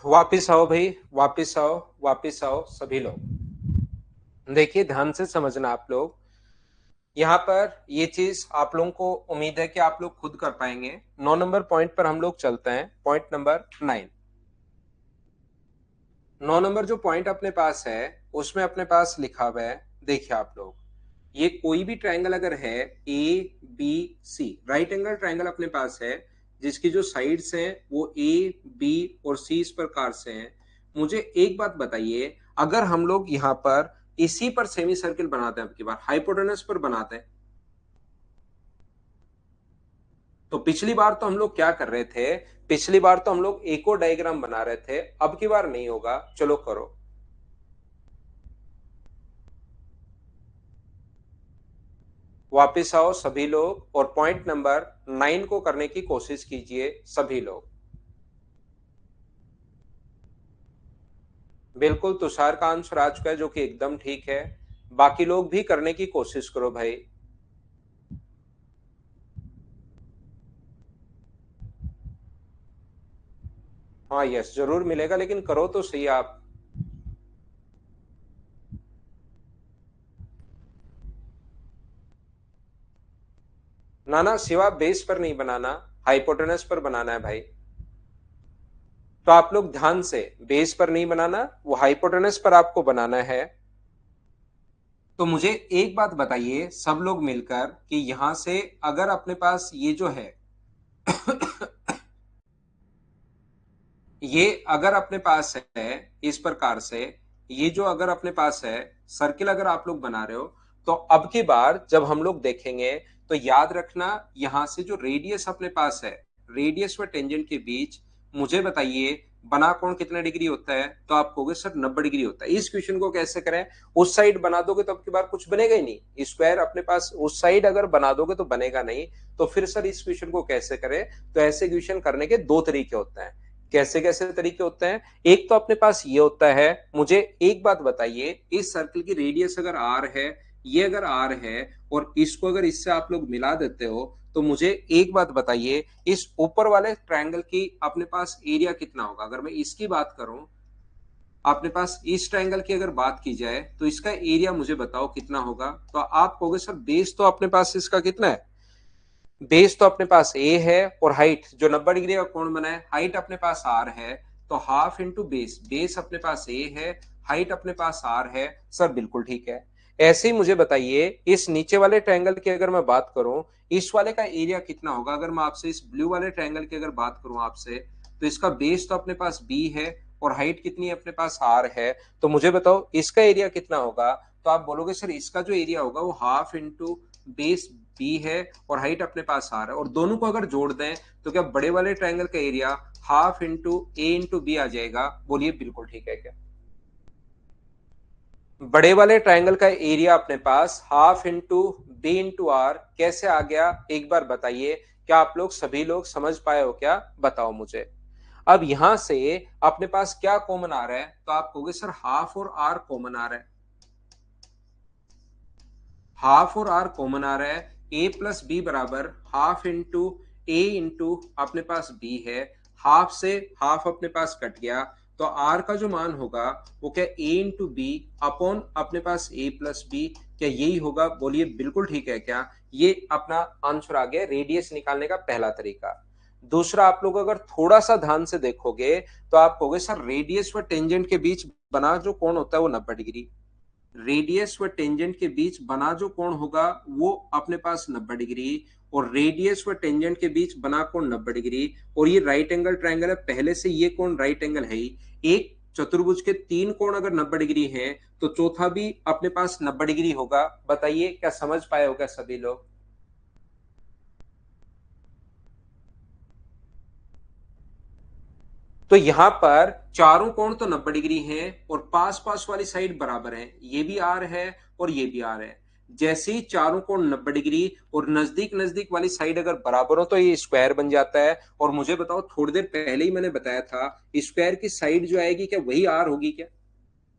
वापिस आओ भाई, वापिस आओ, वापिस आओ सभी लोग। देखिए ध्यान से समझना आप लोग, यहाँ पर ये चीज आप लोगों को उम्मीद है कि आप लोग खुद कर पाएंगे। 9 नंबर पॉइंट पर हम लोग चलते हैं, पॉइंट नंबर 9। 9 नंबर जो पॉइंट अपने पास है उसमें अपने पास लिखा हुआ है, देखिए आप लोग, ये कोई भी ट्रायंगल अगर है A B C, right angle triangle अपने पास है जिसकी जो साइड्स हैं वो ए बी और सी इस प्रकार से हैं। मुझे एक बात बताइए, अगर हम लोग यहाँ पर इसी पर सेमी सर्किल बनाते हैं, अब की बार हाइपोटेनस पर बनाते हैं, तो पिछली बार तो हम लोग क्या कर रहे थे, पिछली बार तो हम लोग एको डायग्राम बना रहे थे, अब की बार नहीं होगा। चलो करो, वापिस आओ सभी लोग और पॉइंट नंबर 9 को करने की कोशिश कीजिए सभी लोग। बिल्कुल तुषार का आंसर आ चुका है जो कि एकदम ठीक है। बाकी लोग भी करने की कोशिश करो भाई। हाँ यस जरूर मिलेगा, लेकिन करो तो सही आप। ना ना सिवा बेस पर नहीं बनाना, हाइपोटेनस पर बनाना है भाई। तो आप लोग ध्यान से, बेस पर नहीं बनाना, वो हाइपोटेनस पर आपको बनाना है। तो मुझे एक बात बताइए सब लोग मिलकर कि यहां से अगर अपने पास ये जो है ये अगर अपने पास है इस प्रकार से, ये जो अगर अपने पास है सर्किल अगर आप लोग बना रहे हो, तो अब की बार जब हम लोग देखेंगे तो याद रखना यहां से जो रेडियस अपने पास है, रेडियस व टेंजेंट के बीच, मुझे बताइए बना कोण कितने डिग्री होता है, तो आप कहोगे सर 90 डिग्री होता है। इस क्वेश्चन को कैसे करें, उस साइड बना दोगे तो अब की बार कुछ बनेगा ही नहीं, स्क्वायर अपने पास उस साइड अगर बना दोगे तो बनेगा नहीं। तो फिर सर इस क्वेश्चन को कैसे करें, तो ऐसे क्वेश्चन करने के दो तरीके होते हैं। कैसे कैसे तरीके होते हैं, एक तो अपने पास ये होता है, मुझे एक बात बताइए, इस सर्कल की रेडियस अगर आर है, ये अगर आर है और इसको अगर इससे आप लोग मिला देते हो, तो मुझे एक बात बताइए इस ऊपर वाले ट्रायंगल की अपने पास एरिया कितना होगा। अगर मैं इसकी बात करूं, अपने पास इस ट्रायंगल की अगर बात की जाए तो इसका एरिया मुझे बताओ कितना होगा। तो आप कहोगे सर बेस तो अपने पास इसका कितना है, बेस तो अपने पास ए है और हाइट जो 90 डिग्री का कोण बना है, हाइट अपने पास आर है, तो हाफ इंटू बेस, बेस अपने पास ए है, हाइट अपने पास आर है। सर बिल्कुल ठीक है। ऐसे ही मुझे बताइए इस नीचे वाले ट्रायंगल की अगर मैं बात करूं, इस वाले का एरिया कितना होगा। अगर मैं आपसे इस ब्लू वाले ट्रायंगल की अगर बात करूं आपसे, तो इसका बेस तो अपने पास बी है और हाइट कितनी है अपने पास आर है, तो मुझे बताओ इसका एरिया कितना होगा। तो आप बोलोगे सर इसका जो एरिया होगा वो हाफ इंटू बेस बी है और हाइट अपने पास आर है, और दोनों को अगर जोड़ दें तो क्या बड़े वाले ट्रायंगल का एरिया हाफ इंटू ए इंटू बी आ जाएगा। बोलिए बिल्कुल ठीक है क्या, बड़े वाले ट्रायंगल का एरिया अपने पास half into B into R कैसे आ गया, एक बार बताइए। क्या आप लोग सभी लोग समझ पाए हो क्या, बताओ मुझे। अब यहां से अपने पास क्या कॉमन आ रहा है, तो आप कहोगे सर हाफ और आर कॉमन आ रहा है, हाफ और आर कॉमन आ रहा है। ए प्लस बी बराबर हाफ इंटू ए इंटू अपने पास बी है, हाफ से हाफ अपने पास कट गया, तो आर का जो मान होगा वो क्या ए इंटू बी अपॉन अपने पास ए प्लस बी, क्या यही होगा। बोलिए बिल्कुल ठीक है क्या, ये अपना आंसर आ गया रेडियस निकालने का पहला तरीका। दूसरा, आप लोग अगर थोड़ा सा ध्यान से देखोगे तो आप कहोगे सर रेडियस व टेंजेंट के बीच बना जो कोण होता है वो 90 डिग्री, रेडियस व टेंजेंट के बीच बना जो कोण होगा वो अपने पास 90 डिग्री, और रेडियस व टेंजेंट के बीच बना कोण 90 डिग्री, और ये राइट एंगल ट्रायंगल है, पहले से ये कोण राइट एंगल है ही। एक चतुर्भुज के तीन कोण अगर 90 डिग्री है तो चौथा भी अपने पास 90 डिग्री होगा। बताइए क्या समझ पाए हो क्या सभी लोग। तो यहां पर चारों कोण तो 90 डिग्री हैं और पास पास वाली साइड बराबर है, ये भी आर है और ये भी आर है। जैसे ही चारों कोण 90 डिग्री और नजदीक नजदीक वाली साइड अगर बराबर हो तो ये स्क्वायर बन जाता है। और मुझे बताओ, थोड़ी देर पहले ही मैंने बताया था स्क्वायर की साइड जो आएगी क्या वही आर होगी क्या।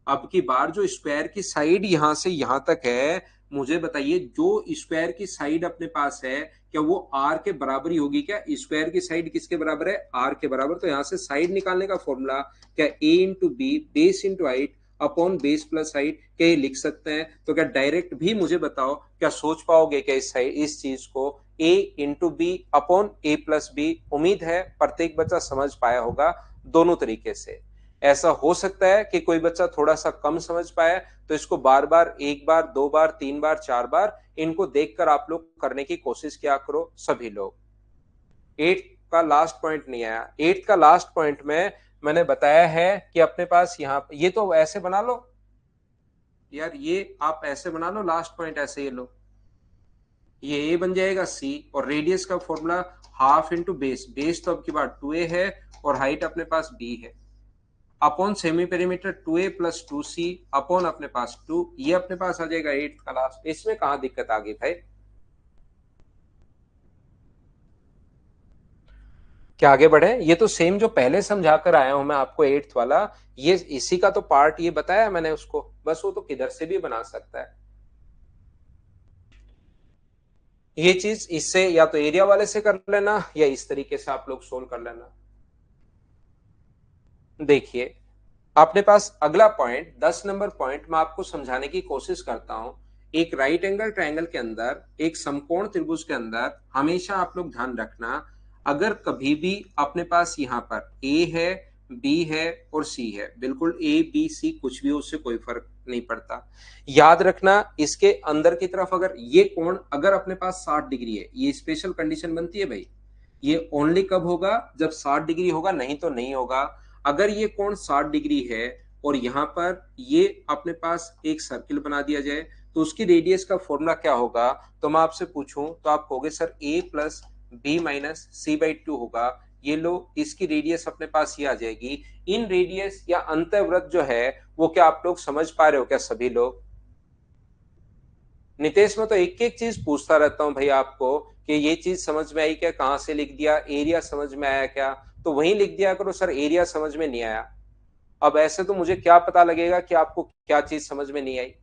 अब की बार जो स्क्वायर की साइड यहां से यहां तक है मुझे बताइए जो स्क्वायर की साइड अपने पास है क्या वो आर के बराबर ही होगी क्या? स्क्वायर की साइड किसके बराबर है? आर के बराबर। तो यहां से साइड निकालने का फॉर्मूला क्या A into B base into height upon base plus height, क्या ये लिख सकते हैं? तो क्या डायरेक्ट भी मुझे बताओ, क्या सोच पाओगे क्या इस चीज को? ए into B upon A plus B. उम्मीद है प्रत्येक बच्चा समझ पाया होगा दोनों तरीके से। ऐसा हो सकता है कि कोई बच्चा थोड़ा सा कम समझ पाए, तो इसको बार बार, एक बार, दो बार, तीन बार, चार बार इनको देखकर आप लोग करने की कोशिश किया करो सभी लोग। एट्थ का लास्ट पॉइंट नहीं आया। एट्थ का लास्ट पॉइंट में मैंने बताया है कि अपने पास यहाँ ये तो ऐसे बना लो यार, ये आप ऐसे बना लो, लास्ट पॉइंट ऐसे ये लो, ये ए बन जाएगा सी, और रेडियस का formula half into base, base तो अब की बार 2a है और हाइट अपने पास b है, upon semi perimeter 2a plus 2c upon अपने पास 2। ये अपने पास आ जाएगा एट्थ का लास्ट। इसमें कहां दिक्कत आ गई भाई? क्या आगे बढ़े? ये तो सेम जो पहले समझा कर आया हूं मैं आपको एट्थ वाला, ये इसी का तो पार्ट ये बताया मैंने उसको, बस वो तो किधर से भी बना सकता है। ये चीज इससे या तो एरिया वाले से कर लेना या इस तरीके से आप लोग सोल्व कर लेना। देखिए अपने पास अगला पॉइंट 10 नंबर पॉइंट मैं आपको समझाने की कोशिश करता हूं। एक राइट एंगल ट्रायंगल के अंदर, एक समकोण त्रिभुज के अंदर हमेशा आप लोग ध्यान रखना, अगर कभी भी अपने पास यहाँ पर ए है, बी है और सी है, बिल्कुल ए बी सी कुछ भी हो उससे कोई फर्क नहीं पड़ता। याद रखना इसके अंदर की तरफ अगर ये कोण अगर अपने पास 60 डिग्री है, ये स्पेशल कंडीशन बनती है भाई, ये ओनली कब होगा? जब 60 डिग्री होगा, नहीं तो नहीं होगा। अगर ये कोण 60 डिग्री है और यहां पर ये अपने पास एक सर्किल बना दिया जाए, तो उसकी रेडियस का फॉर्मूला क्या होगा? तो मैं आपसे पूछूं तो आप कहोगे sir A plus B minus C by two होगा। ये लो, इसकी रेडियस अपने पास ये आ जाएगी। इन रेडियस या अंतःवृत्त जो है वो क्या आप लोग समझ पा रहे हो क्या सभी लोग? नितेश में तो एक एक चीज पूछता रहता हूँ भाई आपको कि ये चीज समझ में आई क्या, कहां से लिख दिया, एरिया समझ में आया क्या? तो वहीं लिख दिया करो सर एरिया समझ में नहीं आया। अब ऐसे तो मुझे क्या पता लगेगा कि आपको क्या चीज समझ में नहीं आई?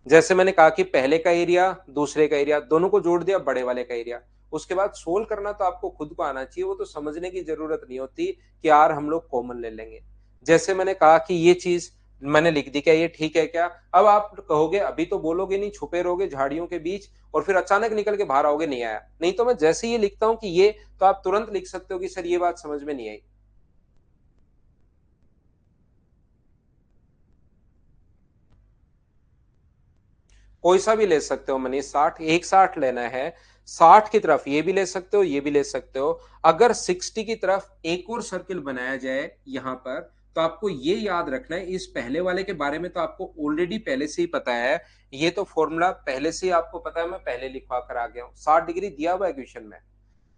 जैसे मैंने कहा कि पहले का एरिया दूसरे का एरिया दोनों को जोड़ दिया बड़े वाले का एरिया, उसके बाद सोल्व करना तो आपको खुद को आना चाहिए, वो तो समझने की जरूरत नहीं होती कि यार हम लोग कॉमन ले लेंगे। जैसे मैंने कहा कि ये चीज मैंने लिख दी, क्या ये ठीक है क्या? अब आप कहोगे अभी तो बोलोगे नहीं, छुपे रहोगे झाड़ियों के बीच और फिर अचानक निकल के बाहर आओगे नहीं आया। नहीं तो मैं जैसे ही ये लिखता हूं कि ये, तो आप तुरंत लिख सकते हो कि सर ये बात समझ में नहीं आई। कोई सा भी ले सकते हो मनीष, 60 एक 60 लेना है, 60 की तरफ ये भी ले सकते हो, ये भी ले सकते हो। अगर 60 की तरफ एक और सर्किल बनाया जाए यहां पर, तो आपको ये याद रखना है, इस पहले वाले के बारे में तो आपको ऑलरेडी पहले से ही पता है, ये तो फॉर्मूला पहले से ही आपको पता है, मैं पहले लिखवा कर आ गया हूं। 60 डिग्री दिया हुआ है क्वेश्चन में,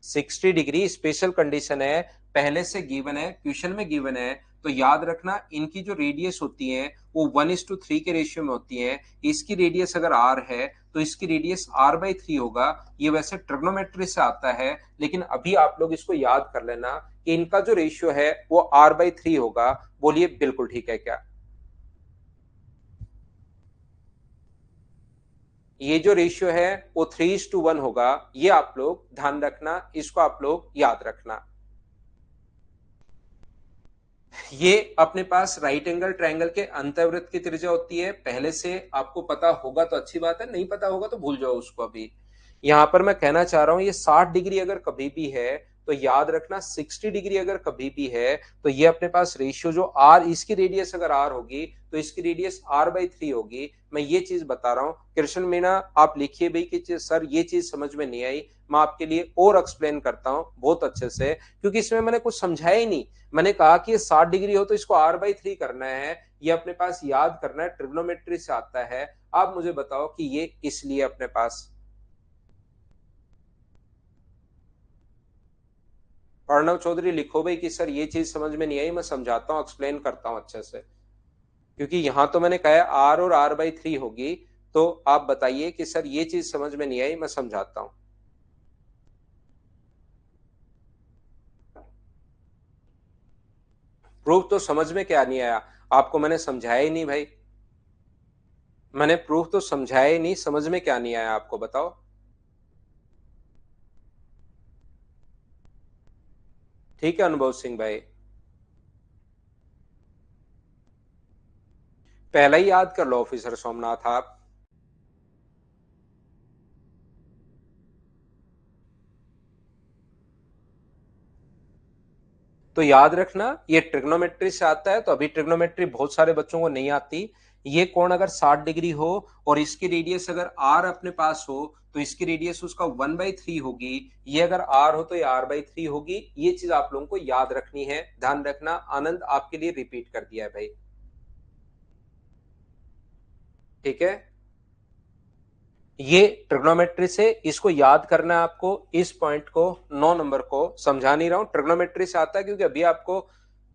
60 डिग्री स्पेशल कंडीशन है, पहले से गिवन है, क्वेश्चन में गिवन है। तो याद रखना इनकी जो रेडियस होती है वो 1:3 के रेशियो में होती है। इसकी रेडियस अगर r है तो इसकी रेडियस r/3 होगा। ये वैसे ट्रिग्नोमेट्री से आता है, लेकिन अभी आप लोग इसको याद कर लेना कि इनका जो रेशियो है वो r/3 होगा। बोलिए बिल्कुल ठीक है क्या? ये जो रेशियो है वो 3:1 होगा। ये आप लोग ध्यान रखना, इसको आप लोग याद रखना। ये अपने पास राइट एंगल ट्रायंगल के अंतःवृत्त की त्रिज्या होती है, पहले से आपको पता होगा तो अच्छी बात है, नहीं पता होगा तो भूल जाओ उसको। अभी यहां पर मैं कहना चाह रहा हूं ये 60 डिग्री अगर कभी भी है तो याद रखना, 60 डिग्री अगर कभी भी है तो ये अपने पास रेशियो जो आर, इसकी रेडियस अगर आर होगी तो इसकी रेडियस r/3 होगी। मैं ये चीज बता रहा हूँ। कृष्ण मीना आप लिखिए भाई कि सर ये चीज समझ में नहीं आई, मैं आपके लिए और एक्सप्लेन करता हूँ बहुत अच्छे से, क्योंकि इसमें मैंने कुछ समझाया ही नहीं। मैंने कहा कि ये 60 डिग्री हो तो इसको r/3 करना है, ये अपने पास याद करना है, ट्रिग्नोमेट्री से आता है। आप मुझे बताओ कि ये इसलिए अपने पास। अर्णव चौधरी लिखो भाई कि सर ये चीज समझ में नहीं आई, मैं समझाता हूँ, एक्सप्लेन करता हूँ अच्छे से, क्योंकि यहां तो मैंने कहा आर और r/3 होगी। तो आप बताइए कि सर ये चीज समझ में नहीं आई, मैं समझाता हूँ। प्रूफ तो समझ में क्या नहीं आया? आपको मैंने समझाया ही नहीं भाई। मैंने प्रूफ तो समझाया ही नहीं, समझ में क्या नहीं आया आपको बताओ। ठीक है अनुभव सिंह भाई, पहला ही याद कर लो ऑफिसर सोमनाथ आप। तो याद रखना ये ट्रिग्नोमेट्री से आता है, तो अभी ट्रिग्नोमेट्री बहुत सारे बच्चों को नहीं आती। ये कोण अगर 60 डिग्री हो और इसकी रेडियस अगर आर अपने पास हो तो इसकी रेडियस उसका 1/3 होगी। ये अगर आर हो तो ये r/3 होगी। ये चीज आप लोगों को याद रखनी है, ध्यान रखना। आनंद आपके लिए रिपीट कर दिया है भाई, ठीक है। ये ट्रिग्नोमेट्री से इसको याद करना है आपको, इस पॉइंट को 9 नंबर को समझा नहीं रहा हूं, ट्रिग्नोमेट्री से आता है क्योंकि अभी आपको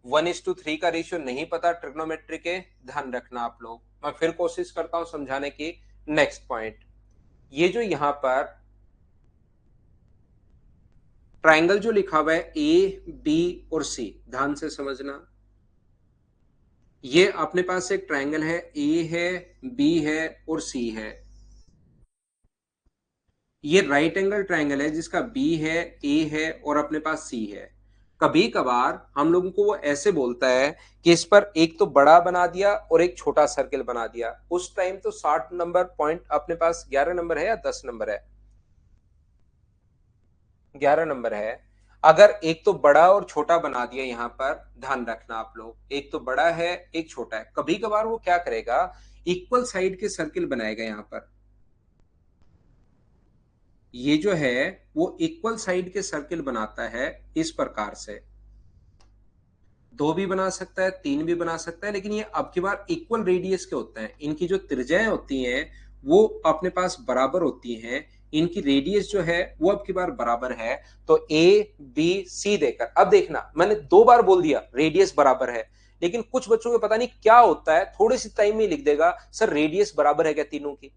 1:3 का रेशियो नहीं पता ट्रिग्नोमेट्री के, ध्यान रखना आप लोग। मैं फिर कोशिश करता हूं समझाने की। नेक्स्ट पॉइंट, ये जो यहां पर ट्राइंगल जो लिखा हुआ है ए बी और सी, ध्यान से समझना। ये अपने पास एक ट्राइंगल है, ए है, बी है और सी है। ये राइट एंगल ट्राइंगल है जिसका बी है, ए है और अपने पास सी है। कभी कभार हम लोगों को वो ऐसे बोलता है कि इस पर एक तो बड़ा बना दिया और एक छोटा सर्किल बना दिया। उस टाइम तो 60 नंबर पॉइंट अपने पास 11 नंबर है या 10 नंबर है? 11 नंबर है। अगर एक तो बड़ा और छोटा बना दिया यहां पर, ध्यान रखना आप लोग, एक तो बड़ा है एक छोटा है, कभी कभार वो क्या करेगा, इक्वल साइड के सर्किल बनाएगा यहां पर। ये जो है वो इक्वल साइड के सर्किल बनाता है इस प्रकार से। दो भी बना सकता है, तीन भी बना सकता है, लेकिन ये अब की बार इक्वल रेडियस के होते हैं। इनकी जो त्रिज्याएं होती हैं वो अपने पास बराबर होती हैं। इनकी रेडियस जो है वो अब की बार बराबर है। तो ए बी सी देकर, अब देखना मैंने 2 बार बोल दिया रेडियस बराबर है, लेकिन कुछ बच्चों को पता नहीं क्या होता है, थोड़ी सी टाइम में लिख देगा सर रेडियस बराबर है क्या तीनों की।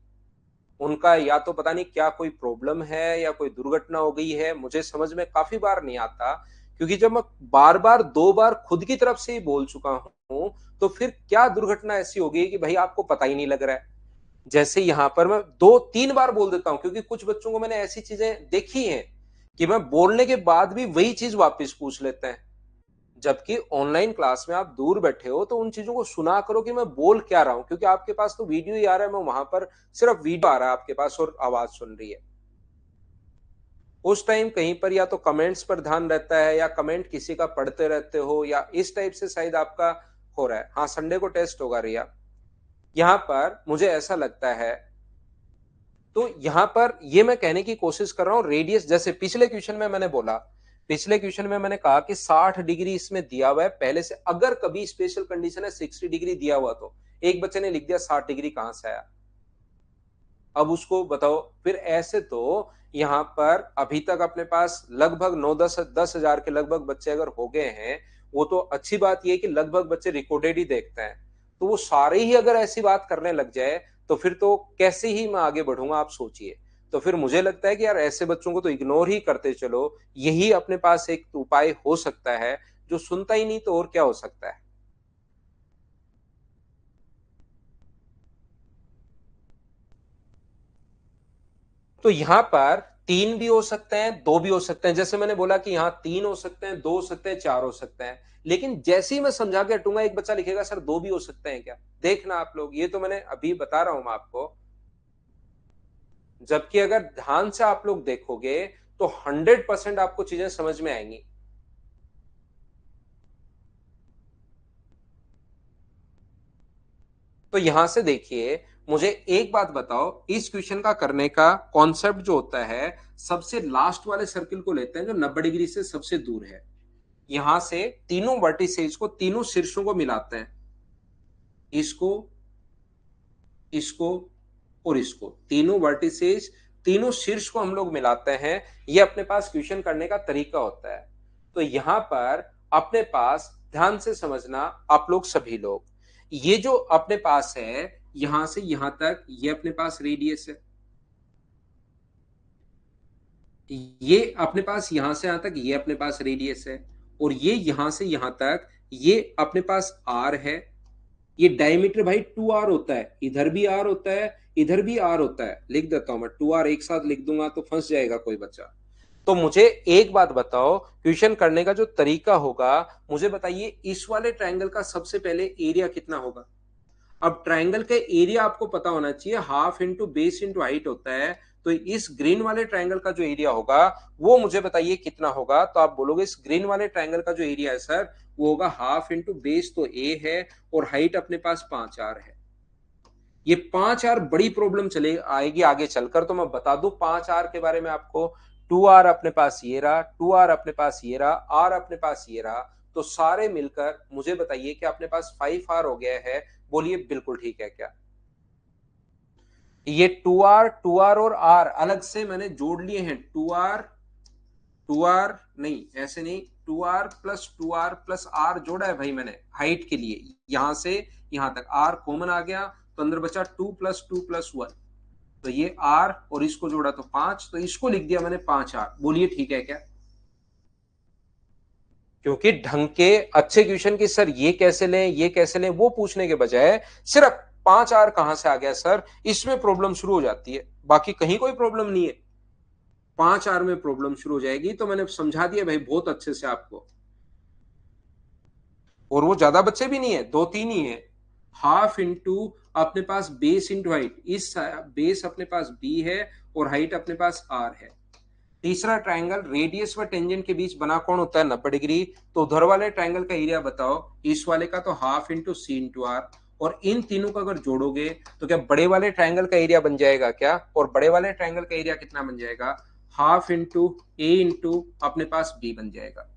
उनका या तो पता नहीं क्या कोई प्रॉब्लम है या कोई दुर्घटना हो गई है, मुझे समझ में काफी बार नहीं आता। क्योंकि जब मैं बार बार 2 बार खुद की तरफ से ही बोल चुका हूं, तो फिर क्या दुर्घटना ऐसी हो गई कि भाई आपको पता ही नहीं लग रहा है। जैसे यहां पर मैं 2-3 बार बोल देता हूं, क्योंकि कुछ बच्चों को मैंने ऐसी चीजें देखी हैं कि मैं बोलने के बाद भी वही चीज वापस पूछ लेते हैं। जबकि ऑनलाइन क्लास में आप दूर बैठे हो तो उन चीजों को सुना करो कि मैं बोल क्या रहा हूं, क्योंकि आपके पास तो वीडियो ही आ रहा है, मैं वहां पर सिर्फ वीडियो आ रहा है आपके पास और आवाज सुन रही है। उस टाइम कहीं पर या तो कमेंट्स पर ध्यान रहता है या कमेंट किसी का पढ़ते रहते हो, या इस टाइप से शायद आपका हो रहा है। हाँ, संडे को टेस्ट होगा रिया। यहां पर मुझे ऐसा लगता है, तो यहां पर ये मैं कहने की कोशिश कर रहा हूं, रेडियस जैसे पिछले क्वेश्चन में मैंने बोला, पिछले क्वेश्चन में मैंने कहा कि 60 डिग्री इसमें दिया हुआ है पहले से, अगर कभी स्पेशल कंडीशन है 60 डिग्री दिया हुआ तो एक बच्चे ने लिख दिया 60 डिग्री कहां से आया। अब उसको बताओ फिर। ऐसे तो यहां पर अभी तक अपने पास लगभग 9-10 10 हजार के लगभग बच्चे अगर हो गए हैं, वो तो अच्छी बात यह है कि लगभग बच्चे रिकॉर्डेड ही देखते हैं। तो वो सारे ही अगर ऐसी बात करने लग जाए तो फिर तो कैसे ही मैं आगे बढ़ूंगा आप सोचिए। तो फिर मुझे लगता है कि यार ऐसे बच्चों को तो इग्नोर ही करते चलो, यही अपने पास एक उपाय हो सकता है। जो सुनता ही नहीं तो और क्या हो सकता है। तो यहां पर तीन भी हो सकते हैं, दो भी हो सकते हैं। जैसे मैंने बोला कि यहां तीन हो सकते हैं, दो हो सकते हैं, चार हो सकते हैं। लेकिन जैसे ही मैं समझा के हटूंगा एक बच्चा लिखेगा सर दो भी हो सकते हैं क्या। देखना आप लोग, ये तो मैंने अभी बता रहा हूं मैं आपको। जबकि अगर ध्यान से आप लोग देखोगे तो 100% आपको चीजें समझ में आएंगी। तो यहां से देखिए, मुझे एक बात बताओ, इस क्वेश्चन का करने का कॉन्सेप्ट जो होता है, सबसे लास्ट वाले सर्किल को लेते हैं जो 90 डिग्री से सबसे दूर है। यहां से तीनों वर्टिसेज को, तीनों शीर्षों को मिलाते हैं, इसको, इसको और इसको। तीनों वर्टिसेज, तीनों शीर्ष को हम लोग मिलाते हैं। ये अपने पास क्वेश्चन करने का तरीका होता है। तो यहां पर अपने पास ध्यान से समझना आप लोग सभी लोग, ये जो अपने पास है यहां से यहां तक, ये अपने पास रेडियस है। ये अपने पास यहां से यहां तक, ये अपने पास रेडियस है। और ये यहां से यहां तक, ये अपने पास आर है, ये डायमीटर भाई 2r होता है, इधर भी r होता है, इधर भी r होता है। लिख देता हूं मैं, 2r एक साथ लिख दूंगा तो फंस जाएगा कोई बच्चा। तो मुझे एक बात बताओ, क्वेश्चन करने का जो तरीका होगा, मुझे बताइए इस वाले ट्रायंगल का सबसे पहले एरिया कितना होगा। अब ट्रायंगल का एरिया आपको पता होना चाहिए, half into base into height होता है। तो इस ग्रीन वाले ट्रायंगल का जो एरिया होगा वो मुझे बताइए कितना होगा। तो आप बोलोगे इस ग्रीन वाले ट्रायंगल का जो एरिया है सर वो होगा हाफ इंटू बेस, तो ए है, और हाइट अपने पास 5r है। ये 5r बड़ी प्रॉब्लम चले आएगी आगे चलकर, तो मैं बता दूं 5r के बारे में आपको। 2r अपने पास ये रहा, 2r अपने पास ये रहा, r अपने पास ये रहा, तो सारे मिलकर मुझे बताइए कि अपने पास 5r हो गया है। बोलिए बिल्कुल ठीक है क्या। ये 2r और r अलग से मैंने जोड़ लिए हैं। 2r नहीं, ऐसे नहीं, 2r जोड़ा है भाई मैंने हाइट के लिए, यहां से यहां तक r कॉमन आ गया, तो अंदर बचा 2 + 2 + 1। तो ये r और इसको जोड़ा तो 5, तो इसको लिख दिया मैंने 5r। बोलिए ठीक है क्या। क्योंकि ढंग के अच्छे क्वेश्चन की सर ये कैसे लें ये कैसे लें वो पूछने के बजाय सिर्फ 5r कहां से आ गया सर, इसमें प्रॉब्लम शुरू हो जाती है। बाकी कहीं कोई प्रॉब्लम नहीं है, 5r में प्रॉब्लम शुरू हो जाएगी। तो मैंने समझा दिया भाई बहुत अच्छे से आपको। और वो ज्यादा बच्चे भी नहीं है, 2-3 ही है। हाफ इंटू अपने पास बेस इंटू हाइट, इस बेस अपने पास b है और हाइट अपने पास r है। तीसरा ट्रायंगल, रेडियस व टेंजेंट के बीच बना कौन होता है 90 डिग्री। तो उधर वाले ट्रायंगल का एरिया बताओ, इस वाले का तो half into C into R. और इन तीनों को अगर जोड़ोगे तो क्या बड़े वाले ट्रायंगल का एरिया बन जाएगा क्या। और बड़े वाले ट्रायंगल का एरिया कितना बन जाएगा, हाफ इंटू ए इंटू अपने पास बी बन जाएगा।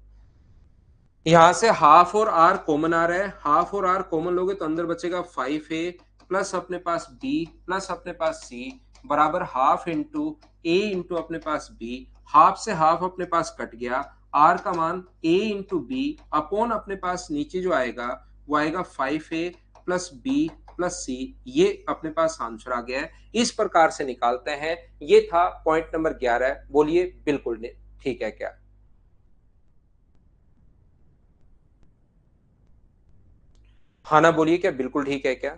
यहां से हाफ और आर कॉमन आ रहा है, हाफ और आर कॉमन लोगे तो अंदर बचेगा 5a प्लस अपने पास b प्लस अपने पास c बराबर हाफ इंटू ए इंटू अपने पास b। हाफ से हाफ अपने पास कट गया, r का मान a इंटू बी अपॉन अपने पास नीचे जो आएगा वो आएगा 5a plus b plus c। ये अपने पास आंसर आ गया है, इस प्रकार से निकालते हैं। ये था पॉइंट नंबर 11। बोलिए बिल्कुल ठीक है क्या। हाँ ना बोलिए क्या बिल्कुल ठीक है क्या।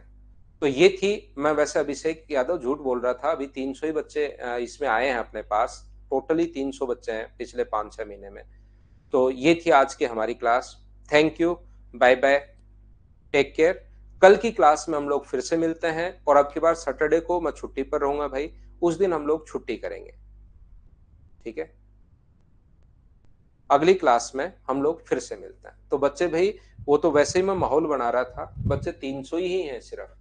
तो ये थी, मैं वैसे अभिषेक यादव झूठ बोल रहा था, अभी 300 ही बच्चे इसमें आए हैं अपने पास। टोटली 300 बच्चे हैं पिछले 5-6 महीने में। तो ये थी आज की हमारी class. Thank you, bye bye, take care. कल की क्लास में हम लोग फिर से मिलते हैं, और अब की बार सैटरडे को मैं छुट्टी पर रहूंगा भाई, उस दिन हम लोग छुट्टी करेंगे, ठीक है। अगली क्लास में हम लोग फिर से मिलते हैं। तो बच्चे भाई, वो तो वैसे ही मैं माहौल बना रहा था, बच्चे 300 ही हैं सिर्फ।